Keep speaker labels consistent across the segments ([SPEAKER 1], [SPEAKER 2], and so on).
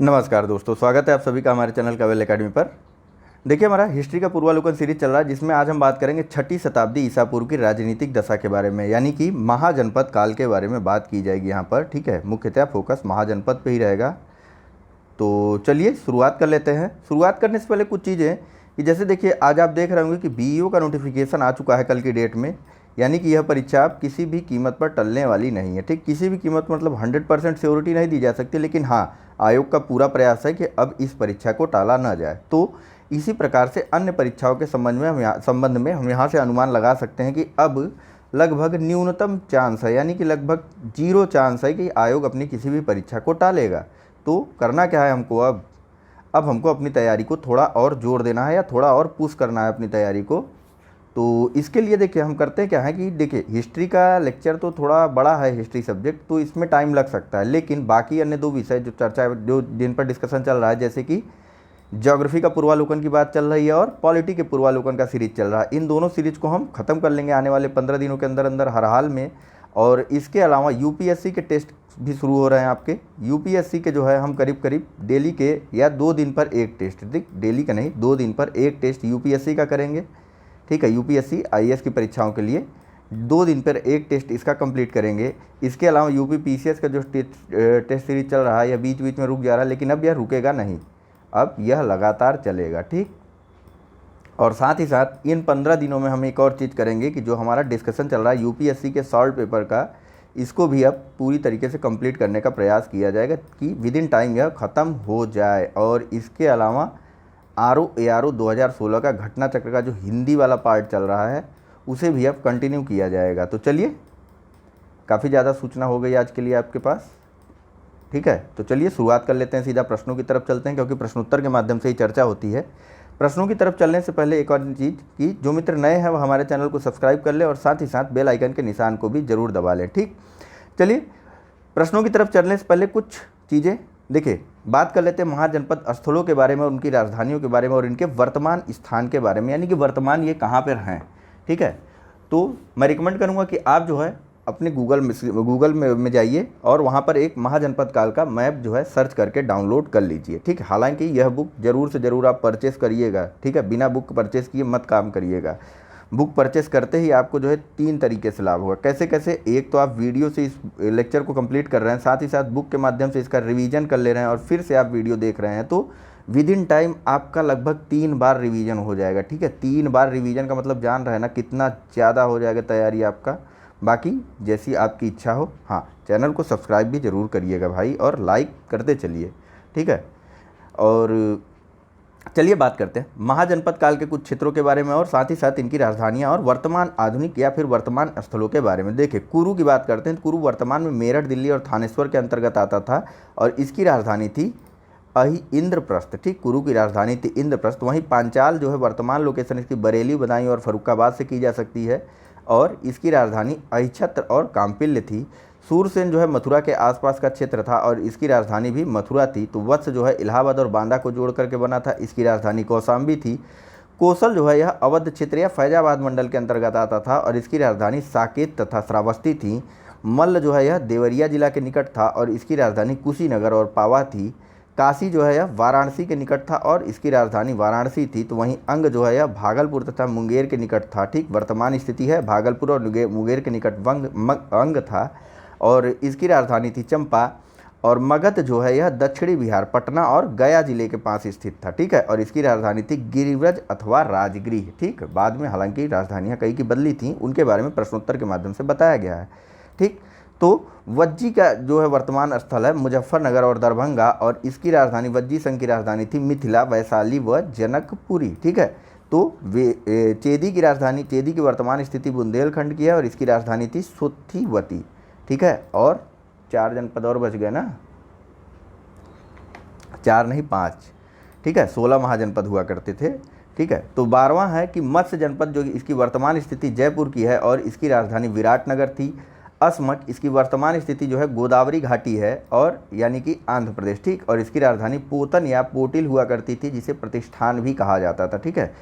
[SPEAKER 1] नमस्कार दोस्तों, स्वागत है आप सभी का हमारे चैनल कावेल एकेडमी पर। देखिए, हमारा हिस्ट्री का पूर्वावलोकन सीरीज चल रहा है, जिसमें आज हम बात करेंगे 6ठी शताब्दी ईसा पूर्व की राजनीतिक दशा के बारे में, यानी कि महाजनपद काल के बारे में बात की जाएगी यहाँ पर। ठीक है, मुख्यतः फोकस महाजनपद पे ही रहेगा। तो चलिए शुरुआत कर लेते हैं। शुरुआत करने से पहले कुछ चीज़ें कि जैसे देखिए, आज आप देख रहे होंगे कि बीईओ का नोटिफिकेशन आ चुका है कल की डेट में, यानी कि यह परीक्षा आप किसी भी कीमत पर टलने वाली नहीं है। ठीक, किसी भी कीमत मतलब 100% श्योरिटी नहीं दी जा सकती, लेकिन हाँ, आयोग का पूरा प्रयास है कि अब इस परीक्षा को टाला ना जाए। तो इसी प्रकार से अन्य परीक्षाओं के संबंध में हम यहाँ से अनुमान लगा सकते हैं कि अब लगभग न्यूनतम चांस है, यानी कि लगभग 0 चांस है कि आयोग अपनी किसी भी परीक्षा को टालेगा। तो करना क्या है हमको, अब हमको अपनी तैयारी को थोड़ा और जोर देना है या थोड़ा और पुश करना है अपनी तैयारी को। तो इसके लिए देखिए हम करते क्या है कि देखिए, हिस्ट्री का लेक्चर तो थोड़ा बड़ा है, हिस्ट्री सब्जेक्ट, तो इसमें टाइम लग सकता है, लेकिन बाकी अन्य 2 विषय जो जिन पर डिस्कशन चल रहा है, जैसे कि ज्योग्राफी का पूर्वावलोकन की बात चल रही है और पॉलिटी के पूर्वावलोकन का सीरीज चल रहा है, इन दोनों सीरीज को हम ख़त्म कर लेंगे आने वाले 15 दिनों के अंदर अंदर हर हाल में। और इसके अलावा यूपीएससी के टेस्ट भी शुरू हो रहे हैं आपके। यूपीएससी के जो है हम करीब करीब डेली के या 2 दिन पर एक टेस्ट, डेली का नहीं, 2 दिन पर एक टेस्ट यूपीएससी का करेंगे। ठीक है, यूपीएससी आईएएस की परीक्षाओं के लिए 2 दिन पर एक टेस्ट इसका कंप्लीट करेंगे। इसके अलावा यूपी पीसीएस का जो टेस्ट सीरीज चल रहा है, यह बीच बीच में रुक जा रहा है, लेकिन अब यह रुकेगा नहीं, अब यह लगातार चलेगा। ठीक, और साथ ही साथ इन 15 दिनों में हम एक और चीज़ करेंगे कि जो हमारा डिस्कशन चल रहा है यूपीएससी के सॉल्व पेपर का, इसको भी अब पूरी तरीके से कंप्लीट करने का प्रयास किया जाएगा कि विद इन टाइम यह ख़त्म हो जाए। और इसके अलावा आरओ एआरओ 2016 का घटना चक्र का जो हिंदी वाला पार्ट चल रहा है, उसे भी अब कंटिन्यू किया जाएगा। तो चलिए, काफ़ी ज़्यादा सूचना हो गई आज के लिए आपके पास। ठीक है, तो चलिए शुरुआत कर लेते हैं, सीधा प्रश्नों की तरफ चलते हैं, क्योंकि प्रश्नोत्तर के माध्यम से ही चर्चा होती है। प्रश्नों की तरफ चलने से पहले एक और चीज़ कि जो मित्र नए हैं वह हमारे चैनल को सब्सक्राइब कर ले और साथ ही साथ बेल आइकन के निशान को भी जरूर दबा लें। ठीक, चलिए प्रश्नों की तरफ चलने से पहले कुछ चीज़ें देखिए, बात कर लेते हैं महाजनपद स्थलों के बारे में और उनकी राजधानियों के बारे में और इनके वर्तमान स्थान के बारे में, यानी कि वर्तमान ये कहाँ पर हैं। ठीक है, तो मैं रिकमेंड करूँगा कि आप जो है अपने गूगल में जाइए और वहाँ पर एक महाजनपद काल का मैप जो है सर्च करके डाउनलोड कर लीजिए। ठीक है, हालांकि यह बुक ज़रूर से ज़रूर आप परचेस करिएगा। ठीक है, बिना बुक परचेस किए मत काम करिएगा। बुक परचेस करते ही आपको जो है 3 तरीके से लाभ होगा। कैसे कैसे, एक तो आप वीडियो से इस लेक्चर को कंप्लीट कर रहे हैं, साथ ही साथ बुक के माध्यम से इसका रिवीजन कर ले रहे हैं और फिर से आप वीडियो देख रहे हैं, तो विद इन टाइम आपका लगभग 3 बार रिवीजन हो जाएगा। ठीक है, 3 बार रिवीजन का मतलब जान रहे हैं ना कितना ज़्यादा हो जाएगा तैयारी आपका। बाकी जैसी आपकी इच्छा हो, हाँ, चैनल को सब्सक्राइब भी ज़रूर करिएगा भाई और लाइक करते चलिए। ठीक है, और चलिए बात करते हैं महाजनपद काल के कुछ क्षेत्रों के बारे में और साथ ही साथ इनकी राजधानियां और वर्तमान आधुनिक या फिर वर्तमान स्थलों के बारे में। देखिए, कुरु की बात करते हैं तो कुरु वर्तमान में मेरठ, दिल्ली और थानेश्वर के अंतर्गत आता था और इसकी राजधानी थी इंद्रप्रस्थ। ठीक, कुरु की राजधानी थी इंद्रप्रस्थ। वहीं पांचाल जो है वर्तमान लोकेशन इसकी बरेली, बदायूं और फर्रुखाबाद से की जा सकती है और इसकी राजधानी अहिच्छत्र और काम्पिल्य थी। सूरसेन जो है मथुरा के आसपास का क्षेत्र था और इसकी राजधानी भी मथुरा थी। तो वत्स जो है इलाहाबाद और बांदा को जोड़ करके बना था, इसकी राजधानी कौशाम्बी थी। कोसल जो है यह अवध क्षेत्र या फैजाबाद मंडल के अंतर्गत आता था और इसकी राजधानी साकेत तथा श्रावस्ती थी। मल्ल जो है यह देवरिया जिला के निकट था और इसकी राजधानी कुशीनगर और पावा थी। काशी जो है यह वाराणसी के निकट था और इसकी राजधानी वाराणसी थी। तो वहीं अंग जो है यह भागलपुर तथा मुंगेर के निकट था। ठीक, वर्तमान स्थिति है भागलपुर और मुंगेर के निकट अंग था और इसकी राजधानी थी चंपा। और मगध जो है यह दक्षिणी बिहार, पटना और गया जिले के पास स्थित था। ठीक है, और इसकी राजधानी थी गिरिव्रज अथवा राजगृह। ठीक, बाद में हालांकि राजधानियाँ कई की बदली थीं, उनके बारे में प्रश्नोत्तर के माध्यम से बताया गया है। ठीक, तो वज्जी का जो है वर्तमान स्थल है मुजफ्फरनगर और दरभंगा और इसकी राजधानी वज्जी संघ की राजधानी थी मिथिला, वैशाली व जनकपुरी। ठीक है, तो चेदी की राजधानी, चेदी की वर्तमान स्थिति बुंदेलखंड की है और इसकी राजधानी थी सुथिवती। ठीक है, और 4 जनपद और बच गए ना, 4 नहीं 5। ठीक है, 16 महाजनपद हुआ करते थे। ठीक है, तो 12वां है कि मत्स्य जनपद, जो इसकी वर्तमान स्थिति जयपुर की है और इसकी राजधानी विराटनगर थी। असमक, इसकी वर्तमान स्थिति जो है गोदावरी घाटी है और यानी कि आंध्र प्रदेश। ठीक, और इसकी राजधानी पोतन या पोटिल हुआ करती थी, जिसे प्रतिष्ठान भी कहा जाता था। ठीक है,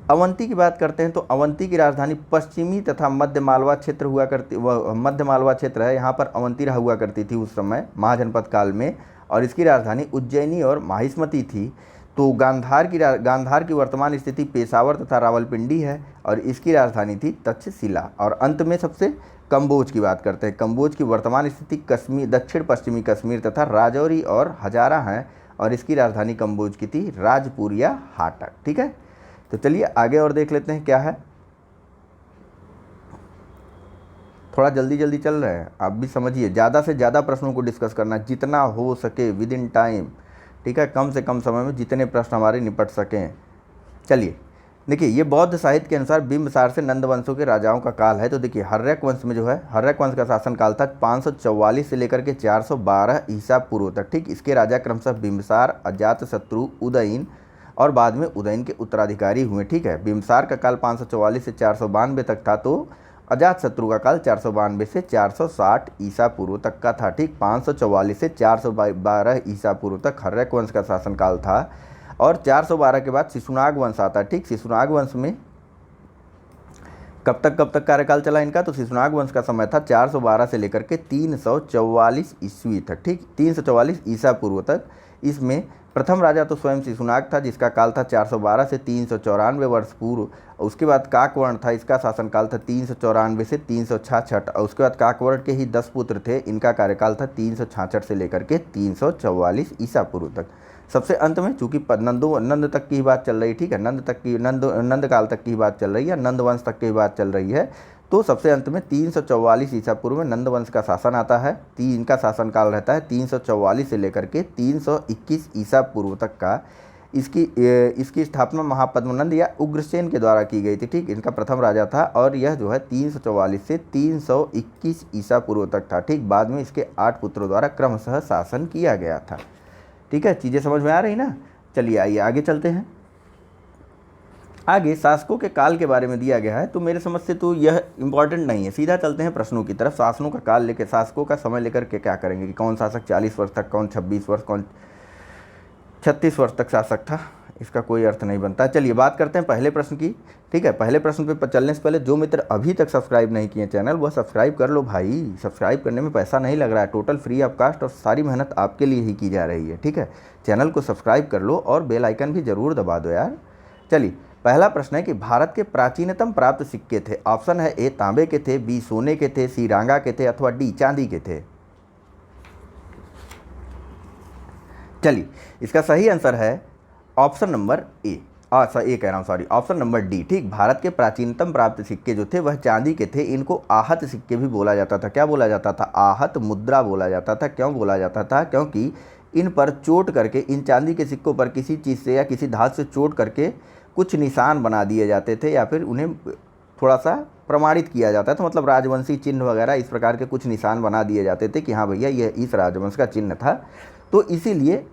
[SPEAKER 1] अवंती की बात करते हैं तो अवंती की राजधानी पश्चिमी तथा मध्य मालवा क्षेत्र हुआ करती, वह मध्य मालवा क्षेत्र है, यहाँ पर अवंती हुआ करती थी उस समय महाजनपद काल में। और इसकी राजधानी उज्जैनी और माहिष्मती थी। तो गांधार की वर्तमान स्थिति पेशावर तथा रावलपिंडी है और इसकी राजधानी थी तक्षशिला। और अंत में सबसे कम्बोज की बात करते हैं। कम्बोज की वर्तमान स्थिति कश्मीर, दक्षिण पश्चिमी कश्मीर तथा राजौरी और हजारा हैं और इसकी राजधानी कम्बोज की थी राजपुर या हाटक। ठीक है, तो चलिए आगे और देख लेते हैं क्या है। थोड़ा जल्दी जल्दी चल रहे हैं, आप भी समझिए, ज़्यादा से ज़्यादा प्रश्नों को डिस्कस करना जितना हो सके विद इन टाइम। ठीक है, कम से कम समय में जितने प्रश्न हमारे निपट सकें। चलिए देखिए, ये बौद्ध साहित्य के अनुसार बिंबसार से नंद वंशों के राजाओं का काल है। तो देखिए हर्यक वंश में जो है, हर्यक वंश का शासनकाल था 544 से लेकर के 412 ईसा पूर्व तक। ठीक, इसके राजा क्रमशः बिंबसार, अजातशत्रु, उदयन और बाद में उदयन के उत्तराधिकारी हुए। ठीक है, बिंबसार का काल 544 से 492 तक था, तो अजातशत्रु का काल 492 से 460 ईसा पूर्व तक का था। ठीक, 544 से 412 ईसा पूर्व तक हर्यक वंश का शासनकाल था और 412 के बाद शिशुनाग वंश आता है। ठीक, शिशुनाग वंश में कब तक कार्यकाल चला इनका? तो शिशुनाग वंश का समय था 412 से लेकर के 344 ईस्वी तक। ठीक, 344 ईसा पूर्व तक। इसमें प्रथम राजा तो स्वयं शिशुनाग था जिसका काल था 412 से 394 वर्ष पूर्व। उसके बाद काकवर्ण था, इसका शासनकाल था 394 से 366 और उसके बाद काकवर्ण के ही 10 पुत्र थे, इनका कार्यकाल था 366 से लेकर के 344 ईसा पूर्व तक। सबसे अंत में चूंकि नंद तक की बात चल रही, ठीक है, नंद काल तक की बात चल रही है, नंद वंश तक की बात चल रही है, तो सबसे अंत में 344 ईसा पूर्व में नंद वंश का शासन आता है। इनका शासनकाल रहता है 344 से लेकर के 321 ईसा पूर्व तक का। इसकी स्थापना महापद्मनंद या उग्रसेन के द्वारा की गई थी। ठीक, इनका प्रथम राजा था और यह जो है 344 से 321 ईसा पूर्व तक था। ठीक, बाद में इसके 8 पुत्रों द्वारा क्रमशः शासन किया गया था। ठीक है, चीज़ें समझ में आ रही ना? चलिए आइए आगे चलते हैं। आगे शासकों के काल के बारे में दिया गया है, तो मेरे समझ से तो यह इंपॉर्टेंट नहीं है। सीधा चलते हैं प्रश्नों की तरफ। शासनों का काल लेकर, शासकों का समय लेकर के क्या करेंगे कि कौन शासक 40 वर्ष तक, कौन 26 वर्ष, कौन 36 वर्ष तक शासक था, इसका कोई अर्थ नहीं बनता। चलिए बात करते हैं पहले प्रश्न की। ठीक है, पहले प्रश्न पे चलने से पहले जो मित्र अभी तक सब्सक्राइब नहीं किए चैनल, वह सब्सक्राइब कर लो भाई। सब्सक्राइब करने में पैसा नहीं लग रहा है, टोटल फ्री ऑफ कास्ट और सारी मेहनत आपके लिए ही की जा रही है। ठीक है, चैनल को सब्सक्राइब कर लो और बेल आइकन भी ज़रूर दबा दो यार। चलिए पहला प्रश्न है कि भारत के प्राचीनतम प्राप्त सिक्के थे। ऑप्शन है ए तांबे के थे, बी सोने के थे, सी रांगा के थे अथवा डी चांदी के थे। चलिए इसका सही आंसर है option number A. Option number D. ठीक, भारत के प्राचीनतम प्राप्त सिक्के जो थे वह चांदी के थे। इनको आहत सिक्के भी बोला जाता था। क्या बोला जाता था? आहत मुद्रा बोला जाता था। क्यों बोला जाता था? क्योंकि इन पर चोट करके, इन चांदी के सिक्कों पर किसी चीज़ से या किसी धातु से चोट करके कुछ निशान बना दिए जाते थे या फिर उन्हें थोड़ा सा प्रमाणित किया जाता था। मतलब राजवंशी चिन्ह वगैरह इस प्रकार के कुछ निशान बना दिए जाते थे कि हाँ भैया यह इस राजवंश का चिन्ह था। तो इसीलिए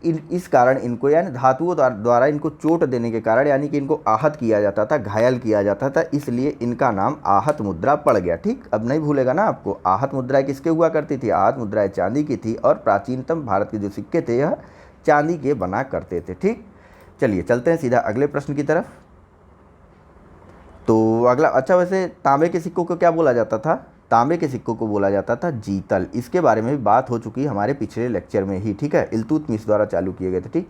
[SPEAKER 1] इस कारण इनको, यानी धातुओं द्वारा इनको चोट देने के कारण, यानी कि इनको आहत किया जाता था, घायल किया जाता था, इसलिए इनका नाम आहत मुद्रा पड़ गया। ठीक, अब नहीं भूलेगा ना आपको। आहत मुद्रा किसके हुआ करती थी? आहत मुद्राएं चांदी की थी और प्राचीनतम भारत के जो सिक्के थे यह चांदी के बना करते थे। ठीक, चलिए चलते हैं सीधा अगले प्रश्न की तरफ। तो अगला, अच्छा वैसे तांबे के सिक्कों को क्या बोला जाता था? तांबे के सिक्कों को बोला जाता था जीतल। इसके बारे में भी बात हो चुकी है हमारे पिछले लेक्चर में ही। ठीक है, इल्तुतमिश द्वारा चालू किए गए थे। ठीक,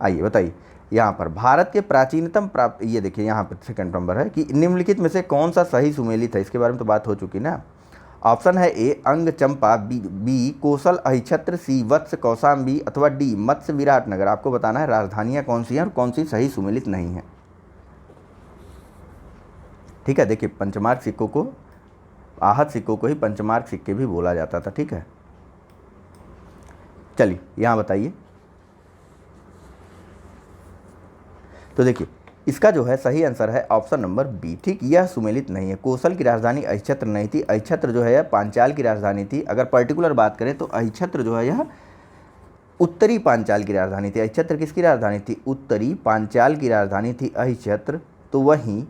[SPEAKER 1] आइए बताइए यहाँ पर भारत के प्राचीनतम प्राप्त, ये देखिए यहाँ पर सेकंड नंबर है कि निम्नलिखित में से कौन सा सही सुमेलित है। इसके बारे में तो बात हो चुकी ना। ऑप्शन है ए अंग चंपा, बी कोसल अहिछत्र, सी वत्स कौशाम्बी अथवा डी मत्स्य विराटनगर। आपको बताना है राजधानियाँ कौन सी हैं और कौन सी सही सुमेलित नहीं है। ठीक है, देखिए पंचमार्क सिक्कों को, आहत सिक्कों को ही पंचमार्क सिक्के भी बोला जाता था। ठीक है, चलिए यहाँ बताइए। तो देखिए इसका जो है सही आंसर है ऑप्शन नंबर बी। ठीक, यह सुमेलित नहीं है। कोसल की राजधानी अहिछत्र नहीं थी। अहिछत्र जो है यह पांचाल की राजधानी थी। अगर पर्टिकुलर बात करें तो अहिछत्र जो है यह उत्तरी पांचाल की राजधानी थी। अहिछत्र किसकी राजधानी थी? उत्तरी पांचाल की राजधानी थी अहिछत्र। तो वहीं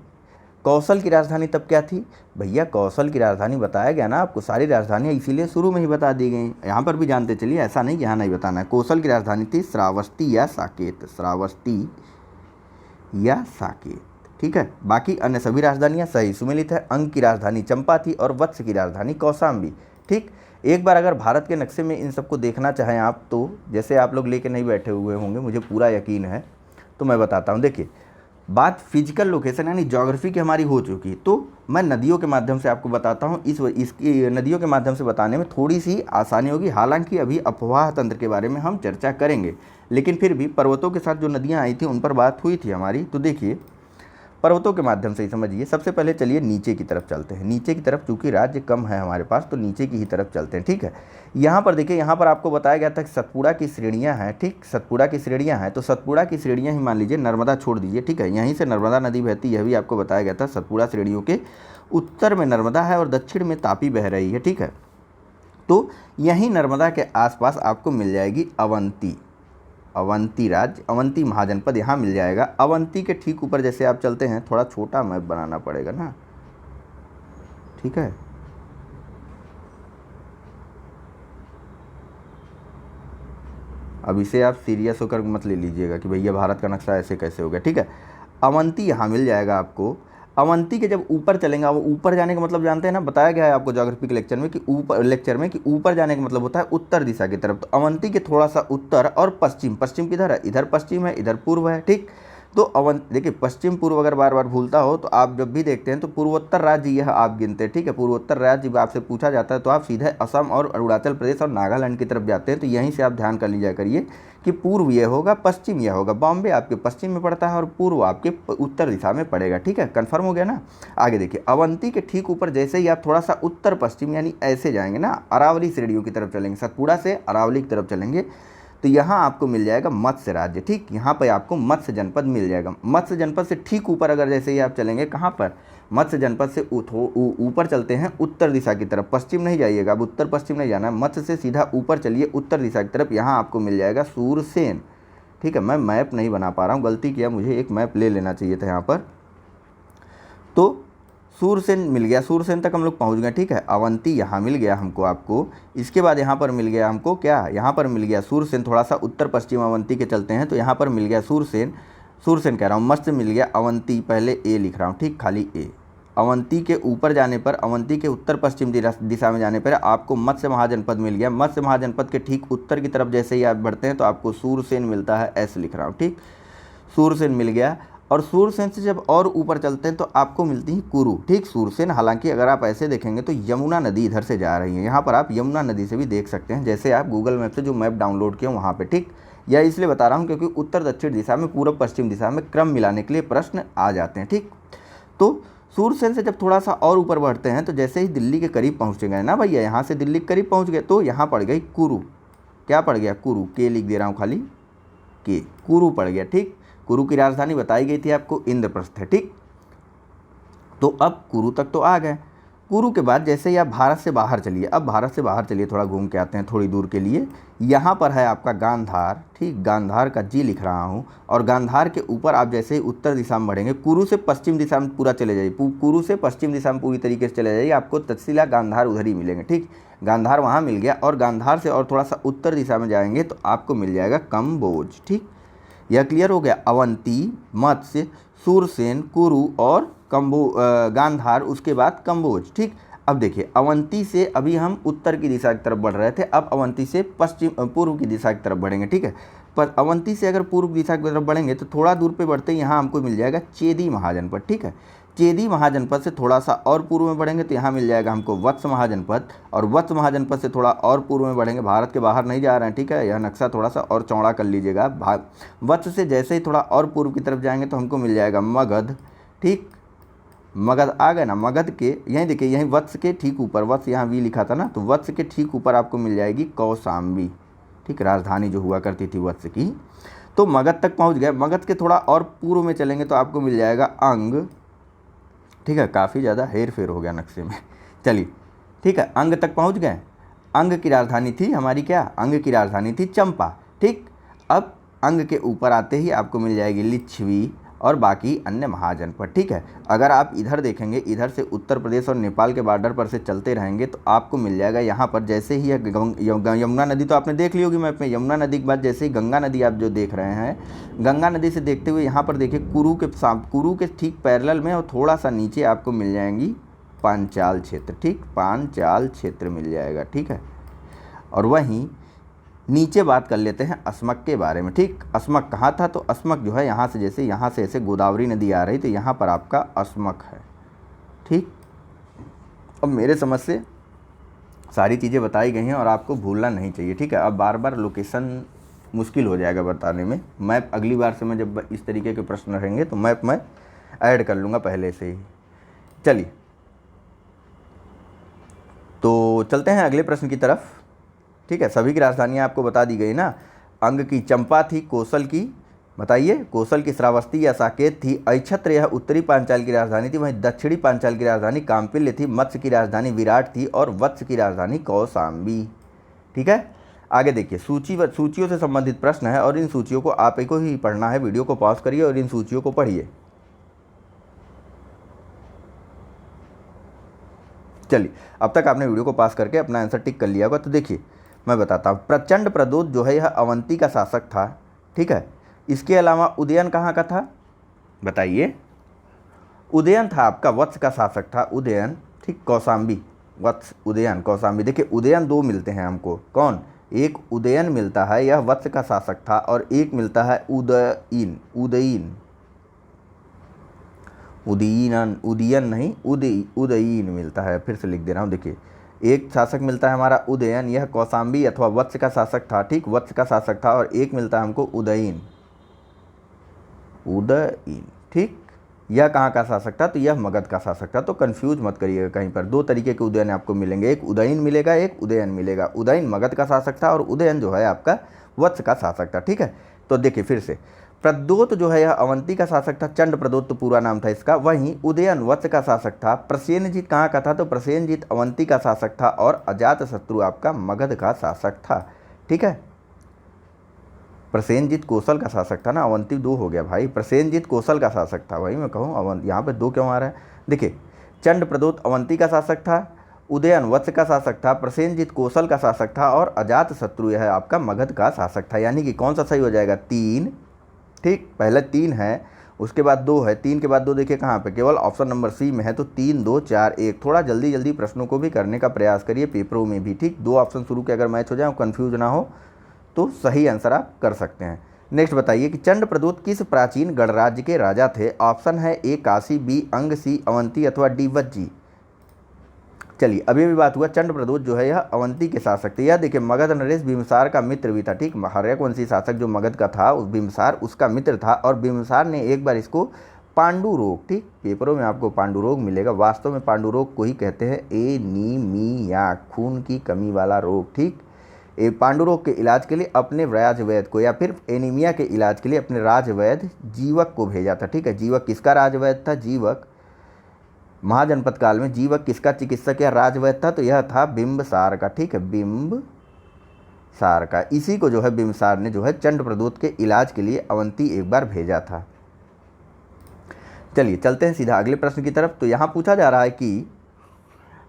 [SPEAKER 1] कौशल की राजधानी तब क्या थी? भैया कौशल की राजधानी बताया गया ना आपको, सारी राजधानियाँ इसीलिए शुरू में ही बता दी गई। यहाँ पर भी जानते चलिए, ऐसा नहीं कि यहाँ नहीं बताना है। कौशल की राजधानी थी श्रावस्ती या साकेत, श्रावस्ती या साकेत। ठीक है, बाकी अन्य सभी राजधानियाँ सही सुमेलित है। अंग की राजधानी चंपा थी और वत्स की राजधानी कौशाम्बी। ठीक, एक बार अगर भारत के नक्शे में इन सबको देखना चाहें आप, तो जैसे आप लोग लेके नहीं बैठे हुए होंगे, मुझे पूरा यकीन है, तो मैं बताता हूँ। देखिए, बात फिजिकल लोकेशन यानी ज्योग्राफी की हमारी हो चुकी, तो मैं नदियों के माध्यम से आपको बताता हूँ। इसकी नदियों के माध्यम से बताने में थोड़ी सी आसानी होगी। हालांकि अभी अफवाह तंत्र के बारे में हम चर्चा करेंगे, लेकिन फिर भी पर्वतों के साथ जो नदियाँ आई थी उन पर बात हुई थी हमारी। तो देखिए, पर्वतों के माध्यम से ही समझिए। सबसे पहले चलिए नीचे की तरफ चलते हैं। नीचे की तरफ, चूंकि राज्य कम है हमारे पास, तो नीचे की ही तरफ चलते हैं, ठीक है। यहाँ पर देखिए, यहाँ पर आपको बताया गया था कि सतपुड़ा की श्रेणियाँ हैं, ठीक, सतपुड़ा की श्रेणियाँ हैं। तो सतपुड़ा की श्रेणियाँ ही मान लीजिए, नर्मदा छोड़ दीजिए, ठीक है, यहीं से नर्मदा नदी बहती, यह भी आपको बताया गया था। सतपुड़ा श्रेणियों के उत्तर में नर्मदा है और दक्षिण में तापी बह रही है, ठीक है। तो यहीं नर्मदा के आसपास आपको मिल जाएगी अवंती, अवंती राज्य, अवंती महाजनपद यहाँ मिल जाएगा। अवंती के ठीक ऊपर जैसे आप चलते हैं, थोड़ा छोटा मैप बनाना पड़ेगा ना, ठीक है। अब इसे आप सीरियस होकर मत ले लीजिएगा कि भैया भारत का नक्शा ऐसे कैसे हो गया, ठीक है। अवंती यहाँ मिल जाएगा आपको। अवंती के जब ऊपर चलेंगे, वो ऊपर जाने का मतलब जानते हैं ना, बताया गया है आपको ज्योग्राफी के लेक्चर में कि ऊपर जाने का मतलब होता है उत्तर दिशा की तरफ। तो अवंती के थोड़ा सा उत्तर और पश्चिम, पश्चिम किधर है, इधर पश्चिम है, इधर पूर्व है, ठीक। तो देखिए, पश्चिम पूर्व अगर बार बार भूलता हो तो आप जब भी देखते हैं तो पूर्वोत्तर राज्य यह आप गिनते हैं, ठीक है। पूर्वोत्तर राज्य जब आपसे पूछा जाता है तो आप सीधे असम और अरुणाचल प्रदेश और नागालैंड की तरफ जाते हैं। तो यहीं से आप ध्यान कर लीजिए करिए कि पूर्व यह होगा, पश्चिम यह होगा। बॉम्बे आपके पश्चिम में पड़ता है और पूर्व आपके उत्तर दिशा में पड़ेगा, ठीक है। कन्फर्म हो गया ना। आगे देखिए, अवंती के ठीक ऊपर जैसे ही आप थोड़ा सा उत्तर पश्चिम यानी ऐसे जाएंगे ना, अरावली श्रेणियों की तरफ चलेंगे, सतपुड़ा से अरावली की तरफ चलेंगे, तो यहाँ आपको मिल जाएगा मत्स्य राज्य, ठीक। यहाँ पर आपको मत्स्य जनपद मिल जाएगा। मत्स्य जनपद से ठीक ऊपर अगर जैसे ही आप चलेंगे, कहाँ पर, मत्स्य जनपद से ऊपर चलते हैं उत्तर दिशा की तरफ, पश्चिम नहीं जाइएगा, अब उत्तर पश्चिम नहीं जाना है, मत्स्य से सीधा ऊपर चलिए उत्तर दिशा की तरफ, यहाँ आपको मिल जाएगा सूरसेन, ठीक है। मैं मैप नहीं बना पा रहा हूँ, गलती किया, मुझे एक मैप ले लेना चाहिए था यहाँ पर। तो सूरसेन मिल गया, सूरसेन तक हम लोग पहुंच गए, ठीक है। अवंती यहाँ मिल गया हमको, आपको। इसके बाद यहाँ पर मिल गया हमको क्या, यहाँ पर मिल गया सूरसेन। थोड़ा सा उत्तर पश्चिम अवंती के चलते हैं तो यहाँ पर मिल गया सूरसेन, सूरसेन कह रहा हूँ, मत्स्य मिल गया। अवंती पहले ए लिख रहा हूँ, ठीक, खाली ए। अवंती के ऊपर जाने पर, अवंती के उत्तर पश्चिम दिशा में जाने पर आपको मत्स्य महाजनपद मिल गया। मत्स्य महाजनपद के ठीक उत्तर की तरफ जैसे ही आप बढ़ते हैं तो आपको सूरसेन मिलता है, एस लिख रहा हूँ, ठीक, सूरसेन मिल गया। और सूरसेन से जब और ऊपर चलते हैं तो आपको मिलती है कुरु, ठीक, सूरसेन। हालांकि अगर आप ऐसे देखेंगे तो यमुना नदी इधर से जा रही है, यहाँ पर आप यमुना नदी से भी देख सकते हैं, जैसे आप गूगल मैप से जो मैप डाउनलोड किए वहाँ पे, ठीक। यह इसलिए बता रहा हूँ क्योंकि उत्तर दक्षिण दिशा में, पूर्व पश्चिम दिशा में क्रम मिलाने के लिए प्रश्न आ जाते हैं, ठीक। तो सूरसेन से जब थोड़ा सा और ऊपर बढ़ते हैं तो जैसे ही दिल्ली के करीब पहुँच गए ना भैया, यहाँ से दिल्ली के करीब पहुँच गए तो यहाँ पड़ गई कुरु। क्या पड़ गया, कुरु, के लिख दे रहा हूँ खाली, के, कुरु पड़ गया, ठीक। कुरु की राजधानी बताई गई थी आपको, इंद्रप्रस्थ है, ठीक। तो अब कुरु तक तो आ गए। कुरु के बाद जैसे ही आप भारत से बाहर चलिए, अब भारत से बाहर चलिए, थोड़ा घूम के आते हैं थोड़ी दूर के लिए। यहाँ पर है आपका गांधार, ठीक, गांधार का जी लिख रहा हूँ। और गांधार के ऊपर आप जैसे ही उत्तर दिशा में बढ़ेंगे, कुरु से पश्चिम दिशा में पूरा चले जाइए, कुरु से पश्चिम दिशा में पूरी तरीके से चले जाइए, आपको तक्षशिला गांधार उधर ही मिलेंगे, ठीक। गांधार वहाँ मिल गया। और गांधार से और थोड़ा सा उत्तर दिशा में जाएंगे तो आपको मिल जाएगा कंबोज, ठीक। यह क्लियर हो गया। अवंती, मत्स्य, सूरसेन, कुरु और गांधार, उसके बाद कंबोज, ठीक। अब देखिए, अवंती से अभी हम उत्तर की दिशा की तरफ बढ़ रहे थे, अब अवंती से पूर्व की दिशा की तरफ बढ़ेंगे, ठीक है। पर अवंती से अगर पूर्व दिशा की तरफ बढ़ेंगे तो थोड़ा दूर पे बढ़ते यहाँ हमको मिल जाएगा चेदी महाजनपद, ठीक है। चेदी महाजनपद से थोड़ा सा और पूर्व में बढ़ेंगे तो यहाँ मिल जाएगा हमको वत्स महाजनपद। और वत्स महाजनपद से थोड़ा और पूर्व में बढ़ेंगे, भारत के बाहर नहीं जा रहे हैं, ठीक है। यह नक्शा थोड़ा सा और चौड़ा कर लीजिएगा। वत्स से जैसे ही थोड़ा और पूर्व की तरफ जाएंगे तो हमको मिल जाएगा मगध, ठीक। मगध आ गए ना। मगध के यहीं देखिए, यहीं वत्स के ठीक ऊपर, वत्स यहाँ वी लिखा था ना, तो वत्स के ठीक ऊपर आपको मिल जाएगी कौशाम्बी, ठीक, राजधानी जो हुआ करती थी वत्स की। तो मगध तक पहुँच गए। मगध के थोड़ा और पूर्व में चलेंगे तो आपको मिल जाएगा अंग, ठीक है। काफ़ी ज़्यादा हेर फेर हो गया नक्शे में, चलिए, ठीक है। अंग तक पहुंच गए। अंग की राजधानी थी हमारी क्या, अंग की राजधानी थी चंपा, ठीक। अब अंग के ऊपर आते ही आपको मिल जाएगी लिच्छवी और बाकी अन्य महाजनपद, ठीक है। अगर आप इधर देखेंगे, इधर से उत्तर प्रदेश और नेपाल के बॉर्डर पर से चलते रहेंगे तो आपको मिल जाएगा यहाँ पर जैसे ही यमुना नदी तो आपने देख ली होगी मैप में। यमुना नदी के बाद जैसे ही गंगा नदी आप जो देख रहे हैं, गंगा नदी से देखते हुए यहाँ पर देखिए कुरु के ठीक पैरेलल में और थोड़ा सा नीचे आपको मिल जाएंगी पांचाल क्षेत्र, ठीक, पांचाल क्षेत्र मिल जाएगा, ठीक है। और वहीं नीचे बात कर लेते हैं अस्मक के बारे में। ठीक, अस्मक कहाँ था? तो अस्मक जो है यहाँ से, जैसे यहाँ से ऐसे गोदावरी नदी आ रही तो यहाँ पर आपका अस्मक है। ठीक, अब मेरे समझ से सारी चीज़ें बताई गई हैं और आपको भूलना नहीं चाहिए। ठीक है, अब बार बार लोकेशन मुश्किल हो जाएगा बताने में। मैप अगली बार से मैं जब इस तरीके के प्रश्न रहेंगे तो मैप मैं ऐड कर लूँगा पहले से ही। चलिए, तो चलते हैं अगले प्रश्न की तरफ। ठीक है, सभी की राजधानियाँ आपको बता दी गई ना। अंग की चंपा थी, कौशल की बताइए, कौशल की श्रावस्ती या साकेत थी, ऐच्छत्र यह उत्तरी पांचाल की राजधानी थी, वहीं दक्षिणी पांचाल की राजधानी काम्पिल्य थी, मत्स्य की राजधानी विराट थी और वत्स की राजधानी कौशाम्बी। ठीक है, आगे देखिए, सूचियों से संबंधित प्रश्न है और इन सूचियों को आप को ही पढ़ना है। वीडियो को पॉज करिए और इन सूचियों को पढ़िए। चलिए, अब तक आपने वीडियो को पास करके अपना आंसर टिक कर लिया होगा। तो देखिए मैं बताता हूँ, प्रचंड प्रदोत जो है यह अवंती का शासक था। ठीक है, इसके अलावा उदयन कहाँ का था बताइए? उदयन था आपका वत्स का शासक था, उदयन। ठीक, कौशाम्बी, वत्स, उदयन, कौशाम्बी। देखिए उदयन दो मिलते हैं हमको, कौन? एक उदयन मिलता है, यह वत्स का शासक था, और एक मिलता है उदयीन, उदयीन, उदयीन, उदयन नहीं, उदयीन मिलता है। फिर से लिख दे रहा हूँ, देखिए एक शासक मिलता है हमारा उदयन, यह कौशाम्बी अथवा वत्स का शासक था। ठीक, वत्स का शासक था, और एक मिलता है हमको उदयीन, उदयीन। ठीक, यह कहाँ का शासक था? तो यह मगध का शासक था। तो कंफ्यूज मत करिएगा कहीं पर, दो तरीके के उदयन आपको मिलेंगे, एक उदयीन मिलेगा, एक उदयन मिलेगा। उदयीन मगध का शासक था और उदयन जो है आपका वत्स का शासक था। ठीक है, तो देखिए फिर से, प्रद्योत जो है यह अवंती का शासक था, चंड प्रदोत तो पूरा नाम था इसका। वहीं उदयन वत्स का शासक था। प्रसेनजीत कहाँ का था? तो प्रसेनजीत अवंती का शासक था और अजातशत्रु आपका मगध का शासक था। ठीक है, प्रसेनजीत कौशल का शासक था ना, अवंती दो हो गया भाई, प्रसेनजीत कौशल का शासक था, वही मैं कहूँ अवंत, यहाँ पे दो क्यों आ रहा है? देखिए, चंड प्रदोत अवंती का शासक था, उदयन वत्स का शासक था, प्रसेनजीत कौशल का शासक था और अजातशत्रु यह आपका मगध का शासक था। यानी कि कौन सा सही हो जाएगा? तीन। ठीक, पहले तीन है, उसके बाद दो है, तीन के बाद दो देखिए कहाँ पे, केवल ऑप्शन नंबर सी में है। तो 3 2 4 1। थोड़ा जल्दी जल्दी प्रश्नों को भी करने का प्रयास करिए पेपरों में भी। ठीक, दो ऑप्शन शुरू के अगर मैच हो जाए, कंफ्यूज ना हो, तो सही आंसर आप कर सकते हैं। नेक्स्ट बताइए कि चंड प्रदोत किस प्राचीन गणराज्य के राजा थे? ऑप्शन है ए काशी, बी अंग, सी अवंती अथवा डी वज्जी। चलिए, अभी भी बात हुआ, चंड प्रदोत जो है यह अवंती के शासक थे। यह देखिए मगध नरेश बिंबिसार का मित्र भी था। ठीक, हर्यकवंशी शासक जो मगध का था, उस बिंबिसार उसका मित्र था, और बिंबिसार ने एक बार इसको पांडु रोग, ठीक, पेपरों में आपको पांडु रोग मिलेगा, वास्तव में पांडु रोग को ही कहते हैं एनीमिया, खून की कमी वाला रोग। ठीक, पांडु रोग के इलाज के लिए अपने राज वैद्य को, या फिर एनीमिया के इलाज के लिए अपने राज वैद्य जीवक को भेजा था। ठीक है, जीवक किसका राज वैद्य था? जीवक, महाजनपद काल में जीवक किसका चिकित्सक या राजवैद्य था? तो यह था बिंबसार का। ठीक है, बिंबसार का। इसी को जो है बिंबसार ने जो है चंड प्रदोत के इलाज के लिए अवंती एक बार भेजा था। चलिए चलते हैं सीधा अगले प्रश्न की तरफ। तो यहाँ पूछा जा रहा है कि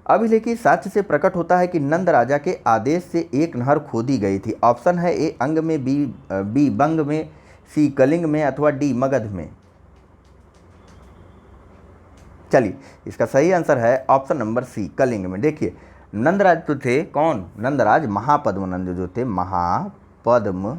[SPEAKER 1] अभिलेखी साक्ष्य से प्रकट होता है कि नंद राजा के आदेश से एक नहर खोदी गई थी। ऑप्शन है ए अंग में, बी बंग में, सी कलिंग में अथवा डी मगध में। चलिए, इसका सही आंसर है ऑप्शन नंबर सी, कलिंग में। देखिए, नंदराज तो थे कौन? नंदराज महापद्मनंद जो थे, महापद्म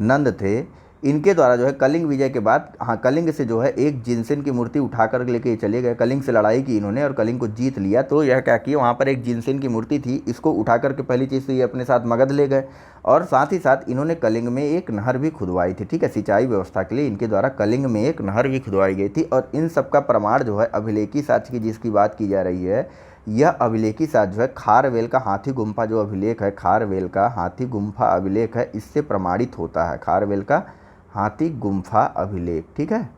[SPEAKER 1] नंद थे, इनके द्वारा जो है कलिंग विजय के बाद, हाँ, कलिंग से जो है एक जिनसेन की मूर्ति उठाकर लेके चले गए। कलिंग से लड़ाई की इन्होंने और कलिंग को जीत लिया। तो यह क्या किया, वहाँ पर एक जिनसेन की मूर्ति थी, इसको उठा करके पहली चीज़ तो ये अपने साथ मगध ले गए, और साथ ही साथ इन्होंने कलिंग में एक नहर भी खुदवाई थी। ठीक है, सिंचाई व्यवस्था के लिए इनके द्वारा कलिंग में एक नहर भी खुदवाई गई थी। और इन सब का प्रमाण जो है अभिलेखी साक्ष्य की जिसकी बात की जा रही है, यह अभिलेखी साक्ष्य जो है खारवेल का हाथी गुम्फा जो अभिलेख है, खारवेल का हाथी गुम्फा अभिलेख है, इससे प्रमाणित होता है। खारवेल का हाथी गुम्फा अभिलेख। ठीक है,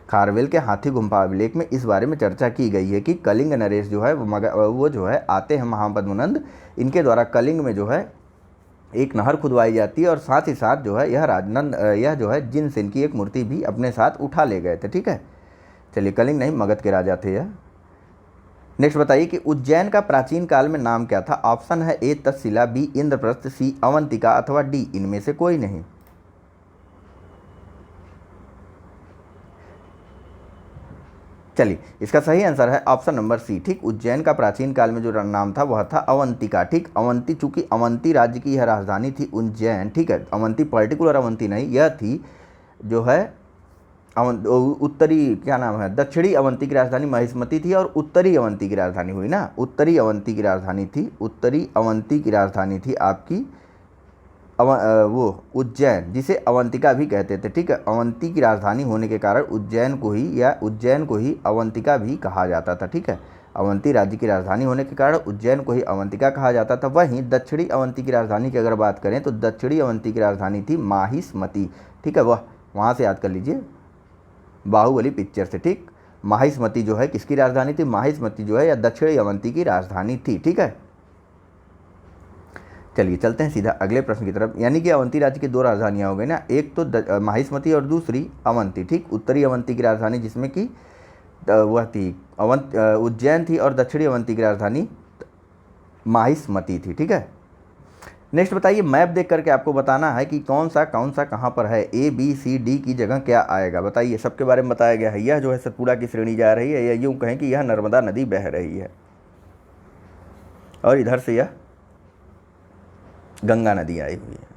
[SPEAKER 1] खारवेल के हाथी गुम्फा अभिलेख में इस बारे में चर्चा की गई है कि कलिंग नरेश जो है वो जो है आते हैं महापद्मनंद, इनके द्वारा कलिंग में जो है एक नहर खुदवाई जाती है, और साथ ही साथ जो है यह जो है जिनसेन की एक मूर्ति भी अपने साथ उठा ले गए थे। ठीक है, चलिए, कलिंग नहीं मगध के राजा थे यह। नेक्स्ट बताइए कि उज्जैन का प्राचीन काल में नाम क्या था? ऑप्शन है ए तक्षशिला, बी इंद्रप्रस्थ, सी अवंतिका अथवा डी इनमें से कोई नहीं। चलिए, इसका सही आंसर है ऑप्शन नंबर सी, ठीक। उज्जैन का प्राचीन काल में जो नाम था वह था अवंतिका, ठीक। अवंती, चूंकि अवंती राज्य की यह राजधानी थी उज्जैन, ठीक है। अवंती पर्टिकुलर अवंती नहीं, यह थी जो है उत्तरी, क्या नाम है, दक्षिणी अवंती की राजधानी महिष्मती थी और उत्तरी अवंती की राजधानी हुई ना, उत्तरी अवंती की राजधानी थी, उत्तरी अवंती की राजधानी थी आपकी वो उज्जैन, जिसे अवंतिका भी कहते थे, ठीक है। अवंती की राजधानी होने के कारण उज्जैन को ही अवंतिका भी कहा जाता था, ठीक है। अवंती राज्य की राजधानी होने के कारण उज्जैन को ही अवंतिका कहा जाता था। वहीं दक्षिणी अवंती की राजधानी की अगर बात करें तो दक्षिणी अवंती की राजधानी थी माहिष्मती, ठीक है। वहाँ से याद कर लीजिए, बाहुबली पिक्चर से, ठीक। माहिष्मती जो है किसकी राजधानी थी, माहिष्मती जो है या दक्षिणी अवंती की राजधानी थी, ठीक है। चलिए चलते हैं सीधा अगले प्रश्न की तरफ। यानी कि अवंती राज्य की दो राजधानियां हो गई ना, एक तो माहिष्मती और दूसरी अवंती, ठीक। उत्तरी अवंती की राजधानी जिसमें कि वह थी उज्जैन थी और दक्षिणी अवंती की राजधानी माहिष्मती थी, ठीक है। नेक्स्ट बताइए, मैप देख करके आपको बताना है कि कौन सा कहाँ पर है, ए बी सी डी की जगह क्या आएगा, बताइए। सबके बारे में बताया गया है। यह जो है सतपुड़ा की श्रेणी जा रही है, या यूँ कहें कि यह नर्मदा नदी बह रही है और इधर से यह गंगा नदी आई हुई है।